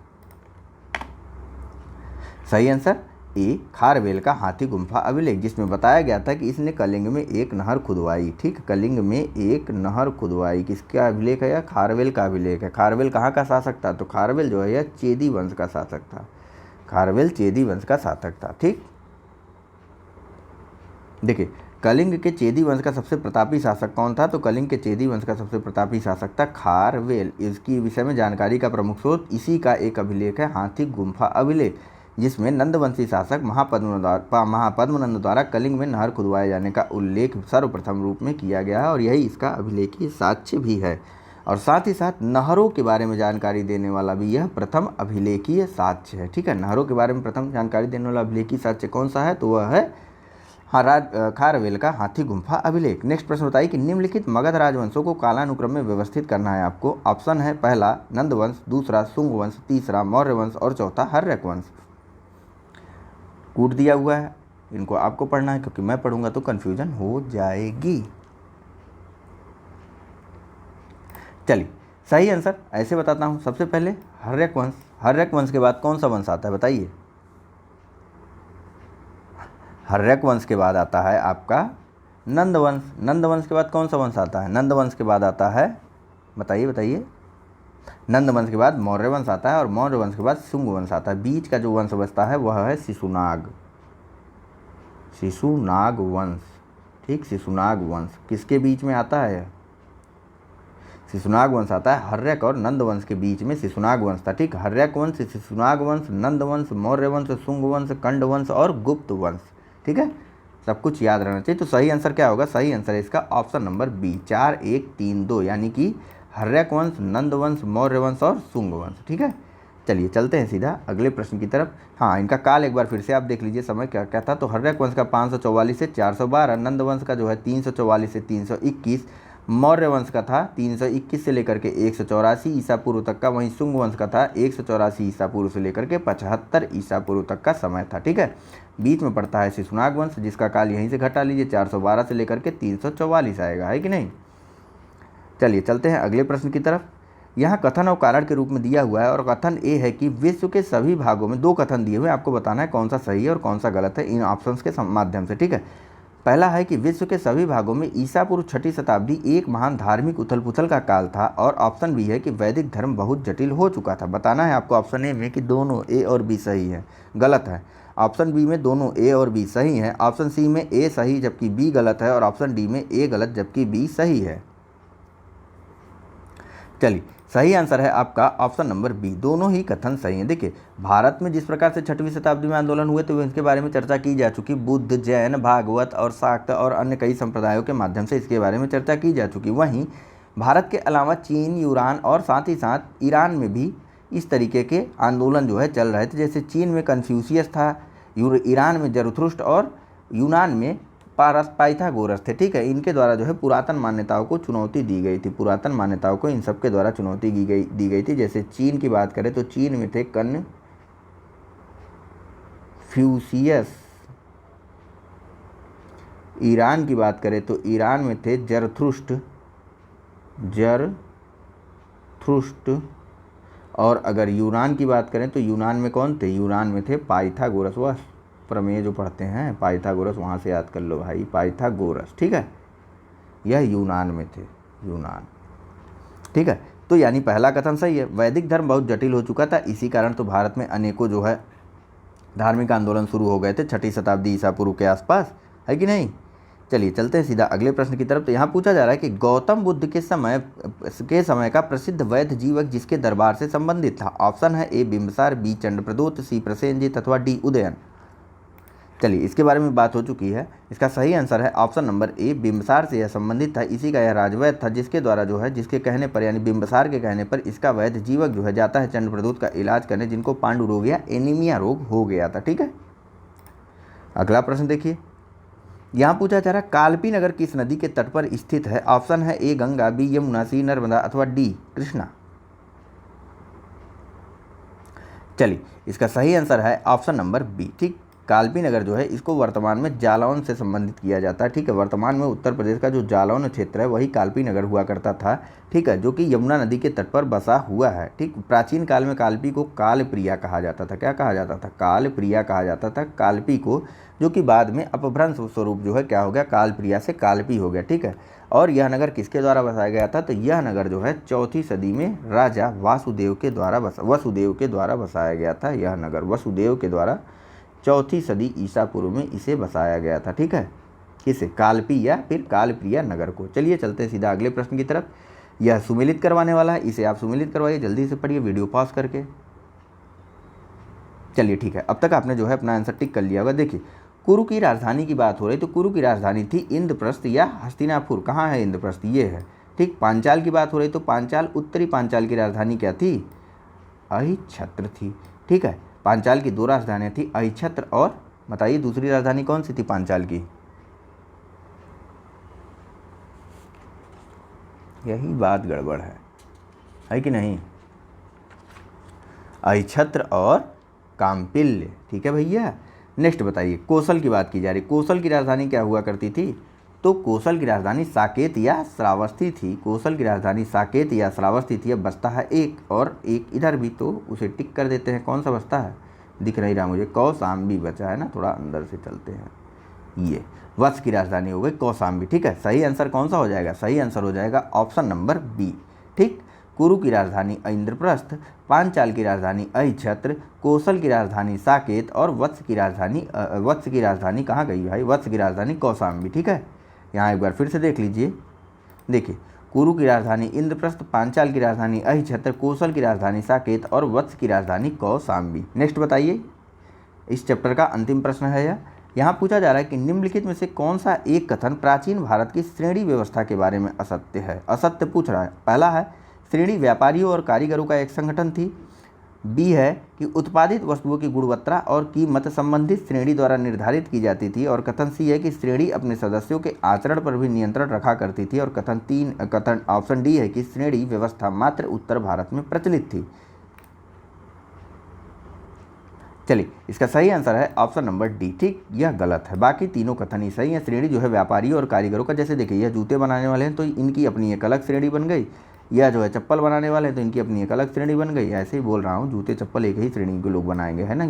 [SPEAKER 1] सही आंसर ए खारवेल का हाथी गुम्फा अभिलेख, जिसमें बताया गया था कि इसने कलिंग में एक नहर खुदवाई। ठीक, कलिंग में एक नहर खुदवाई। किसका अभिलेख है यह? खारवेल का अभिलेख है। खारवेल कहाँ का शासक था? तो खारवेल जो है यह चेदी वंश का शासक था। खारवेल चेदी वंश का शासक था। ठीक, देखिए कलिंग के चेदी वंश का सबसे प्रतापी शासक कौन था? तो कलिंग के चेदी वंश का सबसे प्रतापी शासक था खारवेल। इसकी विषय में जानकारी का प्रमुख स्रोत इसी का एक अभिलेख है, हाथी गुम्फा अभिलेख, जिसमें नंदवंशी शासक महापद्मनंद द्वारा कलिंग में नहर खुदवाए जाने का उल्लेख सर्वप्रथम रूप में किया गया है और यही इसका अभिलेखीय साक्ष्य भी है। और साथ ही साथ नहरों के बारे में जानकारी देने वाला भी यह प्रथम अभिलेखीय साक्ष्य है। ठीक है, नहरों के बारे में प्रथम जानकारी देने वाला अभिलेखीय साक्ष्य कौन सा है? तो वह है खारवेल का हाथी गुम्फा अभिलेख। नेक्स्ट प्रश्न बताइए कि निम्नलिखित मगध राजवंशों को कालानुक्रम में व्यवस्थित करना है आपको। ऑप्शन है पहला नंद वंश, दूसरा शुंग वंश, तीसरा मौर्य वंश और चौथा हर्यक वंश। कूट दिया हुआ है, इनको आपको पढ़ना है क्योंकि मैं पढ़ूंगा तो कन्फ्यूजन हो जाएगी। चलिए सही आंसर ऐसे बताता हूँ। सबसे पहले हर्यक वंश। हर्यक वंश के बाद कौन सा वंश आता है बताइए? हर्यक वंश के बाद आता है आपका नंद वंश। नंद वंश के बाद कौन सा वंश आता है? नंद वंश के बाद आता है, बताइए, नंद वंश के बाद मौर्य वंश आता है और मौर्य वंश के बाद शुंग वंश आता है। बीच का जो वंश बचता है वह है शिशुनाग वंश। ठीक, शिशुनाग वंश किसके बीच में आता है? शिशुनाग वंश आता है हर्यक और नंद वंश के बीच में शिशुनाग वंश था। ठीक, हर्यक वंश, शिशुनाग वंश, नंद वंश, मौर्य वंश, शुंग वंश, कंड वंश और गुप्त वंश। ठीक है, सब कुछ याद रहना चाहिए। तो सही आंसर क्या होगा? सही आंसर है इसका ऑप्शन नंबर बी 4 1 3 2, यानी कि हर्यक वंश, नंद वंश, मौर्य वंश और शुंग वंश। ठीक है, चलिए चलते हैं सीधा अगले प्रश्न की तरफ। हाँ, इनका काल एक बार फिर से आप देख लीजिए, समय क्या क्या था। तो हर्यक वंश का 544 से 412, नंद वंश का जो है 344 से 321, मौर्य वंश का था 321 से लेकर के 184 ईसा पूर्व तक का, वहीं शुंग वंश का था 184 ईसा पूर्व से लेकर के 75 ईसा पूर्व तक का समय था। ठीक है, बीच में पड़ता है शिशुनाग वंश, जिसका काल यहीं से घटा लीजिए, 412 से लेकर के 344 आएगा, है कि नहीं। चलिए चलते हैं अगले प्रश्न की तरफ। यहाँ कथन और कारण के रूप में दिया हुआ है और कथन ए है कि विश्व के सभी भागों में, दो कथन दिए हुए, आपको बताना है कौन सा सही है और कौन सा गलत है इन ऑप्शंस के माध्यम से। ठीक है, पहला है कि विश्व के सभी भागों में ईसा पूर्व 6ठी शताब्दी एक महान धार्मिक उथल पुथल का काल था। और ऑप्शन बी है कि वैदिक धर्म बहुत जटिल हो चुका था। बताना है आपको ऑप्शन ए में कि दोनों ए और बी सही है, गलत है। ऑप्शन बी में दोनों ए और बी सही है, ऑप्शन सी में ए सही जबकि बी गलत है और ऑप्शन डी में ए गलत जबकि बी सही है। चलिए सही आंसर है आपका ऑप्शन नंबर बी, दोनों ही कथन सही हैं। देखिए भारत में जिस प्रकार से 6वीं शताब्दी में आंदोलन हुए तो इसके बारे में चर्चा की जा चुकी। बुद्ध, जैन, भागवत और शाक्त और अन्य कई संप्रदायों के माध्यम से इसके बारे में चर्चा की जा चुकी। वहीं भारत के अलावा चीन, यूनान और साथ ही साथ ईरान में भी इस तरीके के आंदोलन जो है चल रहे थे। जैसे चीन में कन्फ्यूशियस था, ईरान में जरथुस्ट्र और यूनान में पाइथागोरस थे। ठीक है, इनके द्वारा जो है पुरातन मान्यताओं को चुनौती दी गई थी। पुरातन मान्यताओं को इन सब के द्वारा चुनौती दी गई थी। जैसे चीन की बात करें तो चीन में थे कन्फ्यूशियस, ईरान की बात करें तो ईरान में थे जरथुस्ट्र, और अगर यूनान की बात करें तो यूनान में कौन थे? यूनान में थे पाइथागोरस। वह प्रमेय जो पढ़ते हैं पाइथागोरस, वहाँ से याद कर लो भाई, पाइथागोरस। ठीक है, यह यूनान में थे, यूनान। ठीक है, तो यानी पहला कथन सही है, वैदिक धर्म बहुत जटिल हो चुका था, इसी कारण तो भारत में अनेकों जो है धार्मिक आंदोलन शुरू हो गए थे 6ठी शताब्दी ईसा पूर्व के आसपास, है कि नहीं। चलिए चलते हैं सीधा अगले प्रश्न की तरफ। तो यहाँ पूछा जा रहा है कि गौतम बुद्ध के समय का प्रसिद्ध वैद्य जीवक जिसके दरबार से संबंधित था। ऑप्शन है ए बिंबिसार, बी चंद्रप्रदोत, सी प्रसेनजीत अथवा डी उदयन। चलिए इसके बारे में बात हो चुकी है। इसका सही आंसर है ऑप्शन नंबर ए, बिंबिसार से यह संबंधित था। इसी का यह राजवैद्य था जिसके द्वारा जो है, जिसके कहने पर यानी बिंबिसार के कहने पर इसका वैद्य जीवक जो है जाता है चंद्रप्रदूत का इलाज करने, जिनको पांडु रोग या एनीमिया रोग हो गया था। ठीक है, अगला प्रश्न देखिए, यहाँ पूछा जा रहा है कालपी नगर किस नदी के तट पर स्थित है। ऑप्शन है ए गंगा, बी यमुना, सी नर्मदा अथवा डी कृष्णा। चलिए इसका सही आंसर है ऑप्शन नंबर बी। ठीक, कालपी नगर जो है इसको वर्तमान में जालौन से संबंधित किया जाता है। ठीक है, वर्तमान में उत्तर प्रदेश का जो जालौन क्षेत्र है वही कालपी नगर हुआ करता था। ठीक है, जो कि यमुना नदी के तट पर बसा हुआ है। ठीक, प्राचीन काल में कालपी को कालप्रिया कहा जाता था। क्या कहा जाता था? कालप्रिया कहा जाता था कालपी को, जो कि बाद में अपभ्रंश स्वरूप जो है क्या हो गया, कालप्रिया से कालपी हो गया। ठीक है, और यह नगर किसके द्वारा बसाया गया था? तो यह नगर जो है 4वीं सदी में राजा वसुदेव के द्वारा बसाया गया था। यह नगर वसुदेव के द्वारा 4वीं सदी ईसा पूर्व में इसे बसाया गया था। ठीक है, किसे? कालपी या फिर कालप्रिया नगर को। चलिए चलते हैं सीधा अगले प्रश्न की तरफ। यह सुमेलित करवाने वाला है, इसे आप सुमेलित करवाइए, जल्दी से पढ़िए वीडियो पॉज करके। चलिए ठीक है, अब तक आपने जो है अपना आंसर टिक कर लिया होगा। देखिए, कुरु की राजधानी की बात हो रही, तो कुरु की राजधानी थी इंद्रप्रस्थ या हस्तिनापुर। कहाँ है इंद्रप्रस्थ? ये है। ठीक, पांचाल की बात हो रही तो पांचाल, उत्तरी पांचाल की राजधानी क्या थी? अहिछत्र थी। ठीक है, पांचाल की 2 राजधानियाँ थी, अहिछत्र और बताइए दूसरी राजधानी कौन सी थी पांचाल की? यही बात गड़बड़ है कि नहीं? अहिछत्र और काम्पिल्य। ठीक है भैया, नेक्स्ट बताइए, कोसल की बात की जा रही। कोसल की राजधानी क्या हुआ करती थी? तो कोसल की राजधानी साकेत या श्रावस्ती थी। कोसल की राजधानी साकेत या श्रावस्ती थी। अब बचता है एक, और एक इधर भी, तो उसे टिक कर देते हैं। कौन सा बचता है? दिख नहीं रहा मुझे, कौशाम्बी बचा है ना, थोड़ा अंदर से चलते हैं। ये वत्स की राजधानी हो गई कौशाम्बी। ठीक है, सही आंसर कौन सा हो जाएगा? सही आंसर हो जाएगा ऑप्शन नंबर बी। ठीक, कुरु की राजधानी इंद्रप्रस्थ, पांचाल की राजधानी अहिछत्र, कोसल की राजधानी साकेत और वत्स की राजधानी कहाँ गई भाई? वत्स की राजधानी कौशाम्बी। ठीक है, यहाँ एक बार फिर से देख लीजिए। देखिए, कुरु की राजधानी इंद्रप्रस्थ, पांचाल की राजधानी अहिछत्र, कोसल की राजधानी साकेत और वत्स की राजधानी कौशाम्बी। नेक्स्ट बताइए, इस चैप्टर का अंतिम प्रश्न है यह। यहाँ पूछा जा रहा है कि निम्नलिखित में से कौन सा एक कथन प्राचीन भारत की श्रेणी व्यवस्था के बारे में असत्य है? असत्य पूछ रहा है। पहला है श्रेणी व्यापारियों और कारीगरों का एक संगठन थी। बी है कि उत्पादित वस्तुओं की गुणवत्ता और कीमत संबंधित श्रेणी द्वारा निर्धारित की जाती थी। और कथन सी है कि श्रेणी अपने सदस्यों के आचरण पर भी नियंत्रण रखा करती थी। और कथन ऑप्शन डी है कि श्रेणी व्यवस्था मात्र उत्तर भारत में प्रचलित थी। चलिए इसका सही आंसर है ऑप्शन नंबर डी। ठीक, यह गलत है, बाकी तीनों कथन ही सही है। श्रेणी जो है व्यापारियों और कारीगरों का, जैसे देखिए यह जूते बनाने वाले हैं तो इनकी अपनी एक अलग श्रेणी बन गई, या जो है चप्पल बनाने वाले हैं तो इनकी अपनी एक अलग श्रेणी बन गई। ऐसे ही बोल रहा हूँ, जूते चप्पल एक ही श्रेणी के लोग बनाएंगे, है ना।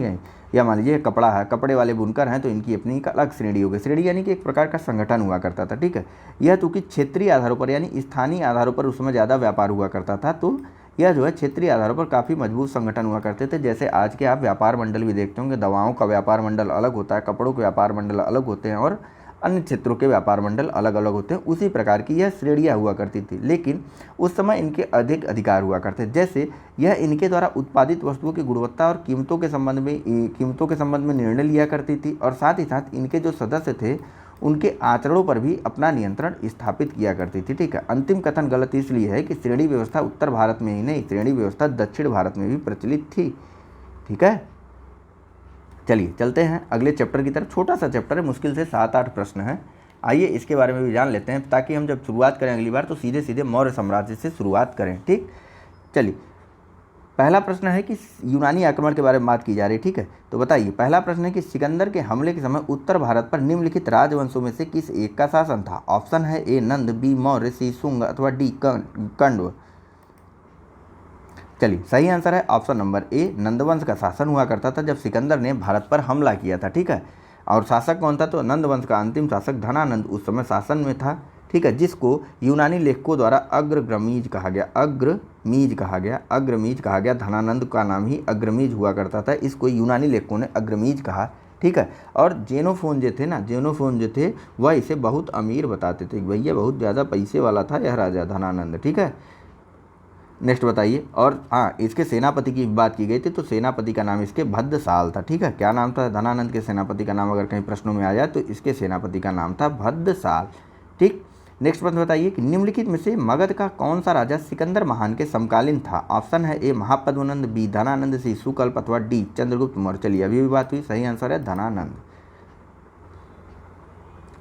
[SPEAKER 1] या मान लीजिए कपड़ा है, कपड़े वाले बुनकर हैं तो इनकी अपनी एक अलग श्रेणी हो गई। श्रेणी यानी कि एक प्रकार का संगठन हुआ करता था। ठीक है, यह चूँकि क्षेत्रीय आधारों पर यानी स्थानीय आधारों पर उसमें ज़्यादा व्यापार हुआ करता था, तो यह जो है क्षेत्रीय आधारों पर काफ़ी मजबूत संगठन हुआ करते थे। जैसे आज के आप व्यापार मंडल भी देखते होंगे, दवाओं का व्यापार मंडल अलग होता है, कपड़ों के व्यापार मंडल अलग होते हैं और अन्य क्षेत्रों के व्यापार मंडल अलग अलग होते हैं। उसी प्रकार की यह श्रेणियाँ हुआ करती थी, लेकिन उस समय इनके अधिक अधिकार हुआ करते। जैसे यह इनके द्वारा उत्पादित वस्तुओं की गुणवत्ता और कीमतों के संबंध में निर्णय लिया करती थी। और साथ ही साथ इनके जो सदस्य थे उनके आचरणों पर भी अपना नियंत्रण स्थापित किया करती थी। ठीक है, अंतिम कथन गलत इसलिए है कि श्रेणी व्यवस्था उत्तर भारत में ही नहीं, श्रेणी व्यवस्था दक्षिण भारत में भी प्रचलित थी। ठीक है, चलिए चलते हैं अगले चैप्टर की तरफ। छोटा सा चैप्टर है, मुश्किल से 7-8 प्रश्न हैं। आइए इसके बारे में भी जान लेते हैं, ताकि हम जब शुरुआत करें अगली बार तो सीधे सीधे मौर्य साम्राज्य से शुरुआत करें। ठीक, चलिए पहला प्रश्न है कि यूनानी आक्रमण के बारे में बात की जा रही है। ठीक है, तो बताइए, पहला प्रश्न है कि सिकंदर के हमले के समय उत्तर भारत पर निम्नलिखित राजवंशों में से किस एक का शासन था? ऑप्शन है ए नंद, बी मौर्य, सी शुंग अथवा डी कण्व। चलिए सही आंसर है ऑप्शन नंबर ए, नंदवंश का शासन हुआ करता था जब सिकंदर ने भारत पर हमला किया था। ठीक है, और शासक कौन था? तो नंदवंश का अंतिम शासक धनानंद उस समय शासन में था। ठीक है, जिसको यूनानी लेखकों द्वारा अग्रमीज कहा गया। धनानंद का नाम ही अग्रमीज हुआ करता था, इसको यूनानी लेखकों ने अग्रमीज कहा। ठीक है, और जेनोफोन जो थे वह इसे बहुत अमीर बताते थे, भैया बहुत ज़्यादा पैसे वाला था यह राजा धनानंद। ठीक है, नेक्स्ट बताइए। और हाँ, इसके सेनापति की बात की गई थी तो सेनापति का नाम इसके भद्रसाल था। ठीक है, क्या नाम था धनानंद के सेनापति का नाम? अगर कहीं प्रश्नों में आ जाए तो इसके सेनापति का नाम था भद्रसाल। ठीक। नेक्स्ट प्रश्न बताइए कि निम्नलिखित में से मगध का कौन सा राजा सिकंदर महान के समकालीन था? ऑप्शन है ए महापद्मनंद, बी धनानंद, सी सुकल्प अथवा डी चंद्रगुप्त मौर्य। चलिए अभी भी बात हुई, सही आंसर है धनानंद।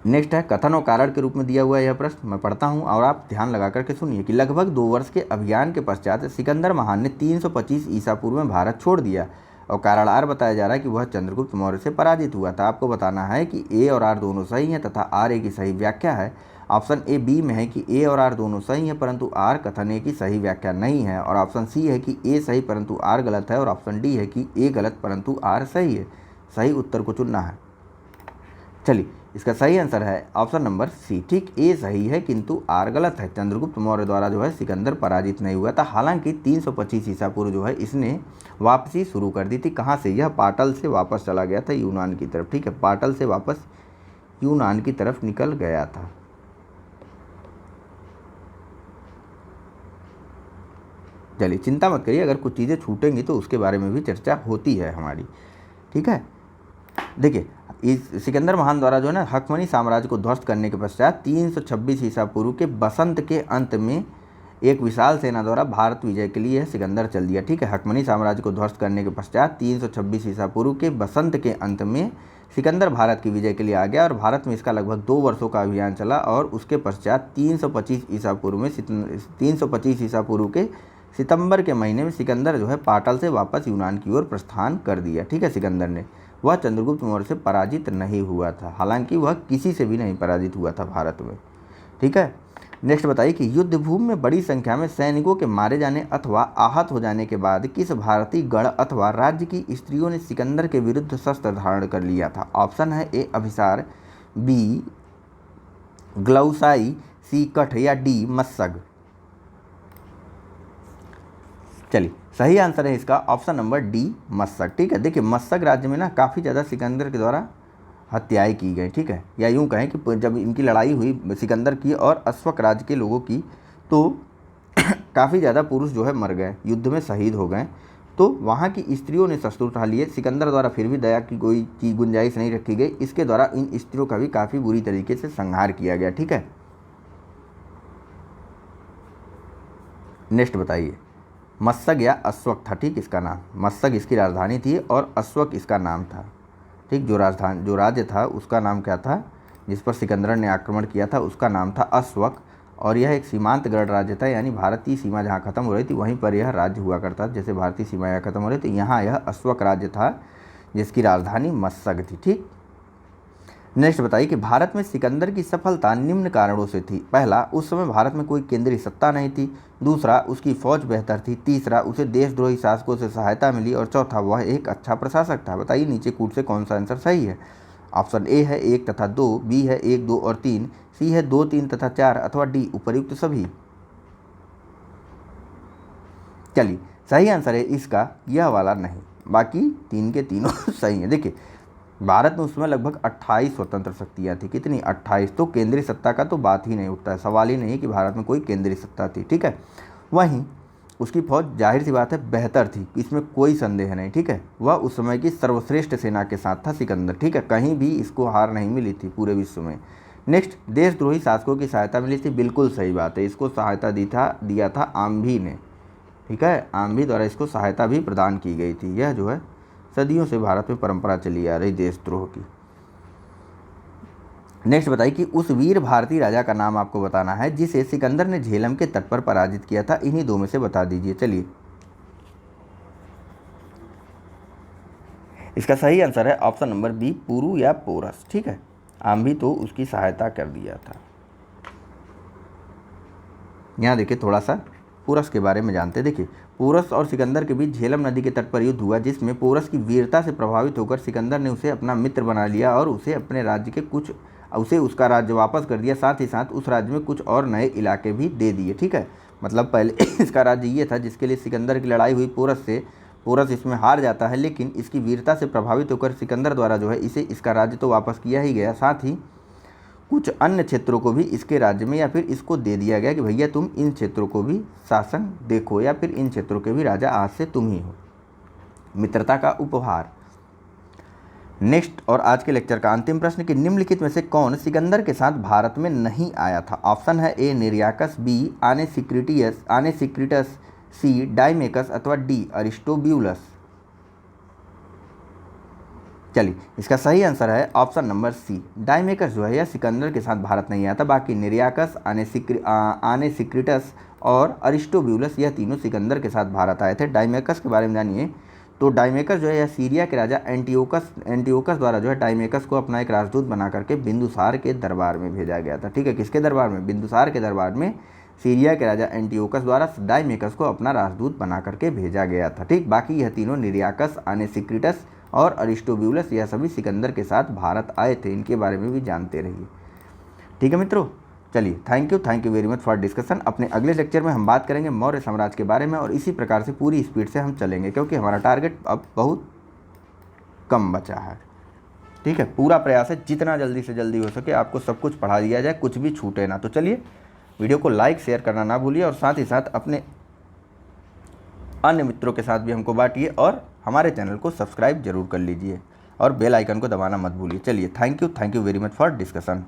[SPEAKER 1] नेक्स्ट है कथन और कारण के रूप में दिया हुआ यह प्रश्न, मैं पढ़ता हूं और आप ध्यान लगा करके सुनिए कि लगभग 2 वर्ष के अभियान के पश्चात सिकंदर महान ने 325 ईसा पूर्व में भारत छोड़ दिया और कारण आर बताया जा रहा है कि वह चंद्रगुप्त मौर्य से पराजित हुआ था। आपको बताना है कि ए और आर दोनों सही हैं तथा आर ए की सही व्याख्या है। ऑप्शन ए बी में है कि ए और आर दोनों सही हैं परंतु आर कथन ए की सही व्याख्या नहीं है, और ऑप्शन सी है कि ए सही परंतु आर गलत है, और ऑप्शन डी है कि ए गलत परंतु आर सही है। सही उत्तर को चुनना है। चलिए इसका सही आंसर है ऑप्शन नंबर सी। ठीक, ए सही है किंतु आर गलत है। चंद्रगुप्त मौर्य द्वारा जो है सिकंदर पराजित नहीं हुआ था। हालांकि 325 ईसा पूर्व जो है इसने वापसी शुरू कर दी थी। कहाँ से? यह पाटल से वापस चला गया था यूनान की तरफ। ठीक है, पाटल से वापस यूनान की तरफ निकल गया था। चलिए चिंता मत करिए, अगर कुछ चीज़ें छूटेंगी तो उसके बारे में भी चर्चा होती है हमारी। ठीक है, देखिए इस सिकंदर महान द्वारा जो है ना हकमनी साम्राज्य को ध्वस्त करने के पश्चात 326 ईसा पूर्व के बसंत के अंत में एक विशाल सेना द्वारा भारत विजय के लिए सिकंदर चल दिया। ठीक है, हकमनी साम्राज्य को ध्वस्त करने के पश्चात 326 ईसा पूर्व के बसंत के अंत में सिकंदर भारत की विजय के लिए आ गया और भारत में इसका लगभग 2 वर्षों का अभियान चला और उसके पश्चात 325 ईसा पूर्व के सितंबर के महीने में सिकंदर जो है पाटल से वापस यूनान की ओर प्रस्थान कर दिया। ठीक है, सिकंदर ने, वह चंद्रगुप्त मौर्य से पराजित नहीं हुआ था। हालांकि वह किसी से भी नहीं पराजित हुआ था भारत में। ठीक है, नेक्स्ट बताइए कि युद्ध भूमि में बड़ी संख्या में सैनिकों के मारे जाने अथवा आहत हो जाने के बाद किस भारतीय गढ़ अथवा राज्य की स्त्रियों ने सिकंदर के विरुद्ध शस्त्र धारण कर लिया था? ऑप्शन है ए अभिसार, बी ग्लौसाई, सी कठ या डी मत्सग। चलिए सही आंसर है इसका ऑप्शन नंबर डी मत्सग। ठीक है, देखिए मत्सग राज्य में ना काफ़ी ज़्यादा सिकंदर के द्वारा हत्याएं की गई। ठीक है, या यूँ कहें कि जब इनकी लड़ाई हुई सिकंदर की और अश्वक राज्य के लोगों की तो काफ़ी ज़्यादा पुरुष जो है मर गए, युद्ध में शहीद हो गए। तो वहाँ की स्त्रियों ने शस्त्र उठा लिए। सिकंदर द्वारा फिर भी दया की कोई की गुंजाइश नहीं रखी गई। इसके द्वारा इन स्त्रियों का भी काफ़ी बुरी तरीके से संहार किया गया। ठीक है, नेक्स्ट बताइए। मत्सग या अश्वक था ठीक इसका नाम। मत्सग इसकी राजधानी थी और अश्वक इसका नाम था। ठीक, जो राज्य था उसका नाम क्या था जिस पर सिकंदर ने आक्रमण किया था, उसका नाम था अश्वक। और यह एक सीमांत गढ़ राज्य था, यानी भारतीय सीमा जहाँ खत्म हो रही थी वहीं पर यह राज्य हुआ करता था। जैसे भारतीय सीमा यहाँ खत्म हो रही थी, यहाँ यह अश्वक राज्य था जिसकी राजधानी मत्सग थी। ठीक, नेक्स्ट बताइए कि भारत में सिकंदर की सफलता निम्न कारणों से थी। पहला, उस समय भारत में कोई केंद्रीय सत्ता नहीं थी। दूसरा, उसकी फौज बेहतर थी। तीसरा, उसे देशद्रोही शासकों से सहायता मिली। और चौथा, वह एक अच्छा प्रशासक था। बताइए नीचे कूट से कौन सा आंसर सही है? ऑप्शन ए है 1 तथा 2, बी है 1, 2 और 3, सी है 2, 3 तथा 4 अथवा डी उपर्युक्त सभी। चलिए सही आंसर है इसका यह वाला नहीं, बाकी 3 के तीनों सही है। देखिए भारत में उसमें लगभग 28 स्वतंत्र शक्तियाँ थी। कितनी? 28। तो केंद्रीय सत्ता का तो बात ही नहीं उठता है, सवाल ही नहीं है कि भारत में कोई केंद्रीय सत्ता थी। ठीक है, वहीं उसकी फौज जाहिर सी बात है बेहतर थी, इसमें कोई संदेह नहीं। ठीक है, वह उस समय की सर्वश्रेष्ठ सेना के साथ था सिकंदर। ठीक है, कहीं भी इसको हार नहीं मिली थी पूरे विश्व में। नेक्स्ट, देशद्रोही शासकों की सहायता मिली थी। बिल्कुल सही बात है, इसको सहायता दिया था आम्भी ने। ठीक है, आम्भी द्वारा इसको सहायता भी प्रदान की गई थी। यह जो है सदियों से भारत में परंपरा चली आ रही देशद्रोह की। नेक्स्ट बताइए कि उस वीर भारतीय राजा का नाम आपको बताना है जिसे सिकंदर ने झेलम के तट पर पराजित किया था। इन्हीं दो में से बता दीजिए। चलिए इसका सही आंसर है ऑप्शन नंबर बी पुरु या पोरस। ठीक है, आम्भी तो उसकी सहायता कर दिया था। यहाँ देखिए थोड़ा सा पोरस के बारे में जानते। देखिए पोरस और सिकंदर के बीच झेलम नदी के तट पर युद्ध हुआ जिसमें पोरस की वीरता से प्रभावित होकर सिकंदर ने उसे अपना मित्र बना लिया और उसे उसका राज्य वापस कर दिया। साथ ही साथ उस राज्य में कुछ और नए इलाके भी दे दिए। ठीक है, मतलब पहले इसका राज्य ये था जिसके लिए सिकंदर की लड़ाई हुई पोरस से। पोरस इसमें हार जाता है, लेकिन इसकी वीरता से प्रभावित होकर सिकंदर द्वारा जो है इसका राज्य तो वापस किया ही गया, साथ ही कुछ अन्य क्षेत्रों को भी इसके राज्य में या फिर इसको दे दिया गया कि भैया तुम इन क्षेत्रों को भी शासन देखो या फिर इन क्षेत्रों के भी राजा आज से तुम ही हो। मित्रता का उपहार। नेक्स्ट और आज के लेक्चर का अंतिम प्रश्न कि निम्नलिखित में से कौन सिकंदर के साथ भारत में नहीं आया था। ऑप्शन है ए निरियाकस, बी आनेसिक्रिटस, सी डाइमेकस अथवा डी अरिस्टोब्यूलस। चलिए इसका सही आंसर है ऑप्शन नंबर सी, डाइमेकस जो है यह सिकंदर के साथ भारत नहीं आया था। बाकी निरियाकस, आनेसिक्रिटस और अरिस्टोब्यूलस यह तीनों सिकंदर के साथ भारत आए थे। डाइमेकस के बारे में जानिए तो डाइमेकस जो है यह सीरिया के राजा एंटियोकस द्वारा जो है डाइमेकस को अपना एक राजदूत बना करके बिंदुसार के दरबार में भेजा गया था। ठीक है, किसके दरबार में? बिंदुसार के दरबार में सीरिया के राजा एंटियोकस द्वारा डाइमेकस को अपना राजदूत बना करके भेजा गया था। ठीक, बाकी यह तीनों निरियाकस, आनेसिक्रिटस और अरिस्टोब्यूलस यह सभी सिकंदर के साथ भारत आए थे। इनके बारे में भी जानते रहिए। ठीक है मित्रों, चलिए thank you very much for discussion. अपने अगले लेक्चर में हम बात करेंगे मौर्य साम्राज्य के बारे में और इसी प्रकार से पूरी स्पीड से हम चलेंगे क्योंकि हमारा टारगेट अब बहुत कम बचा है। ठीक है, पूरा प्रयास है जितना जल्दी से जल्दी हो सके आपको सब कुछ पढ़ा दिया जाए, कुछ भी छूटे ना। तो चलिए वीडियो को लाइक शेयर करना ना भूलिए और साथ ही साथ अपने अन्य मित्रों के साथ भी हमको बांटिए और हमारे चैनल को सब्सक्राइब जरूर कर लीजिए और बेल आइकन को दबाना मत भूलिए। चलिए thank you very much for discussion.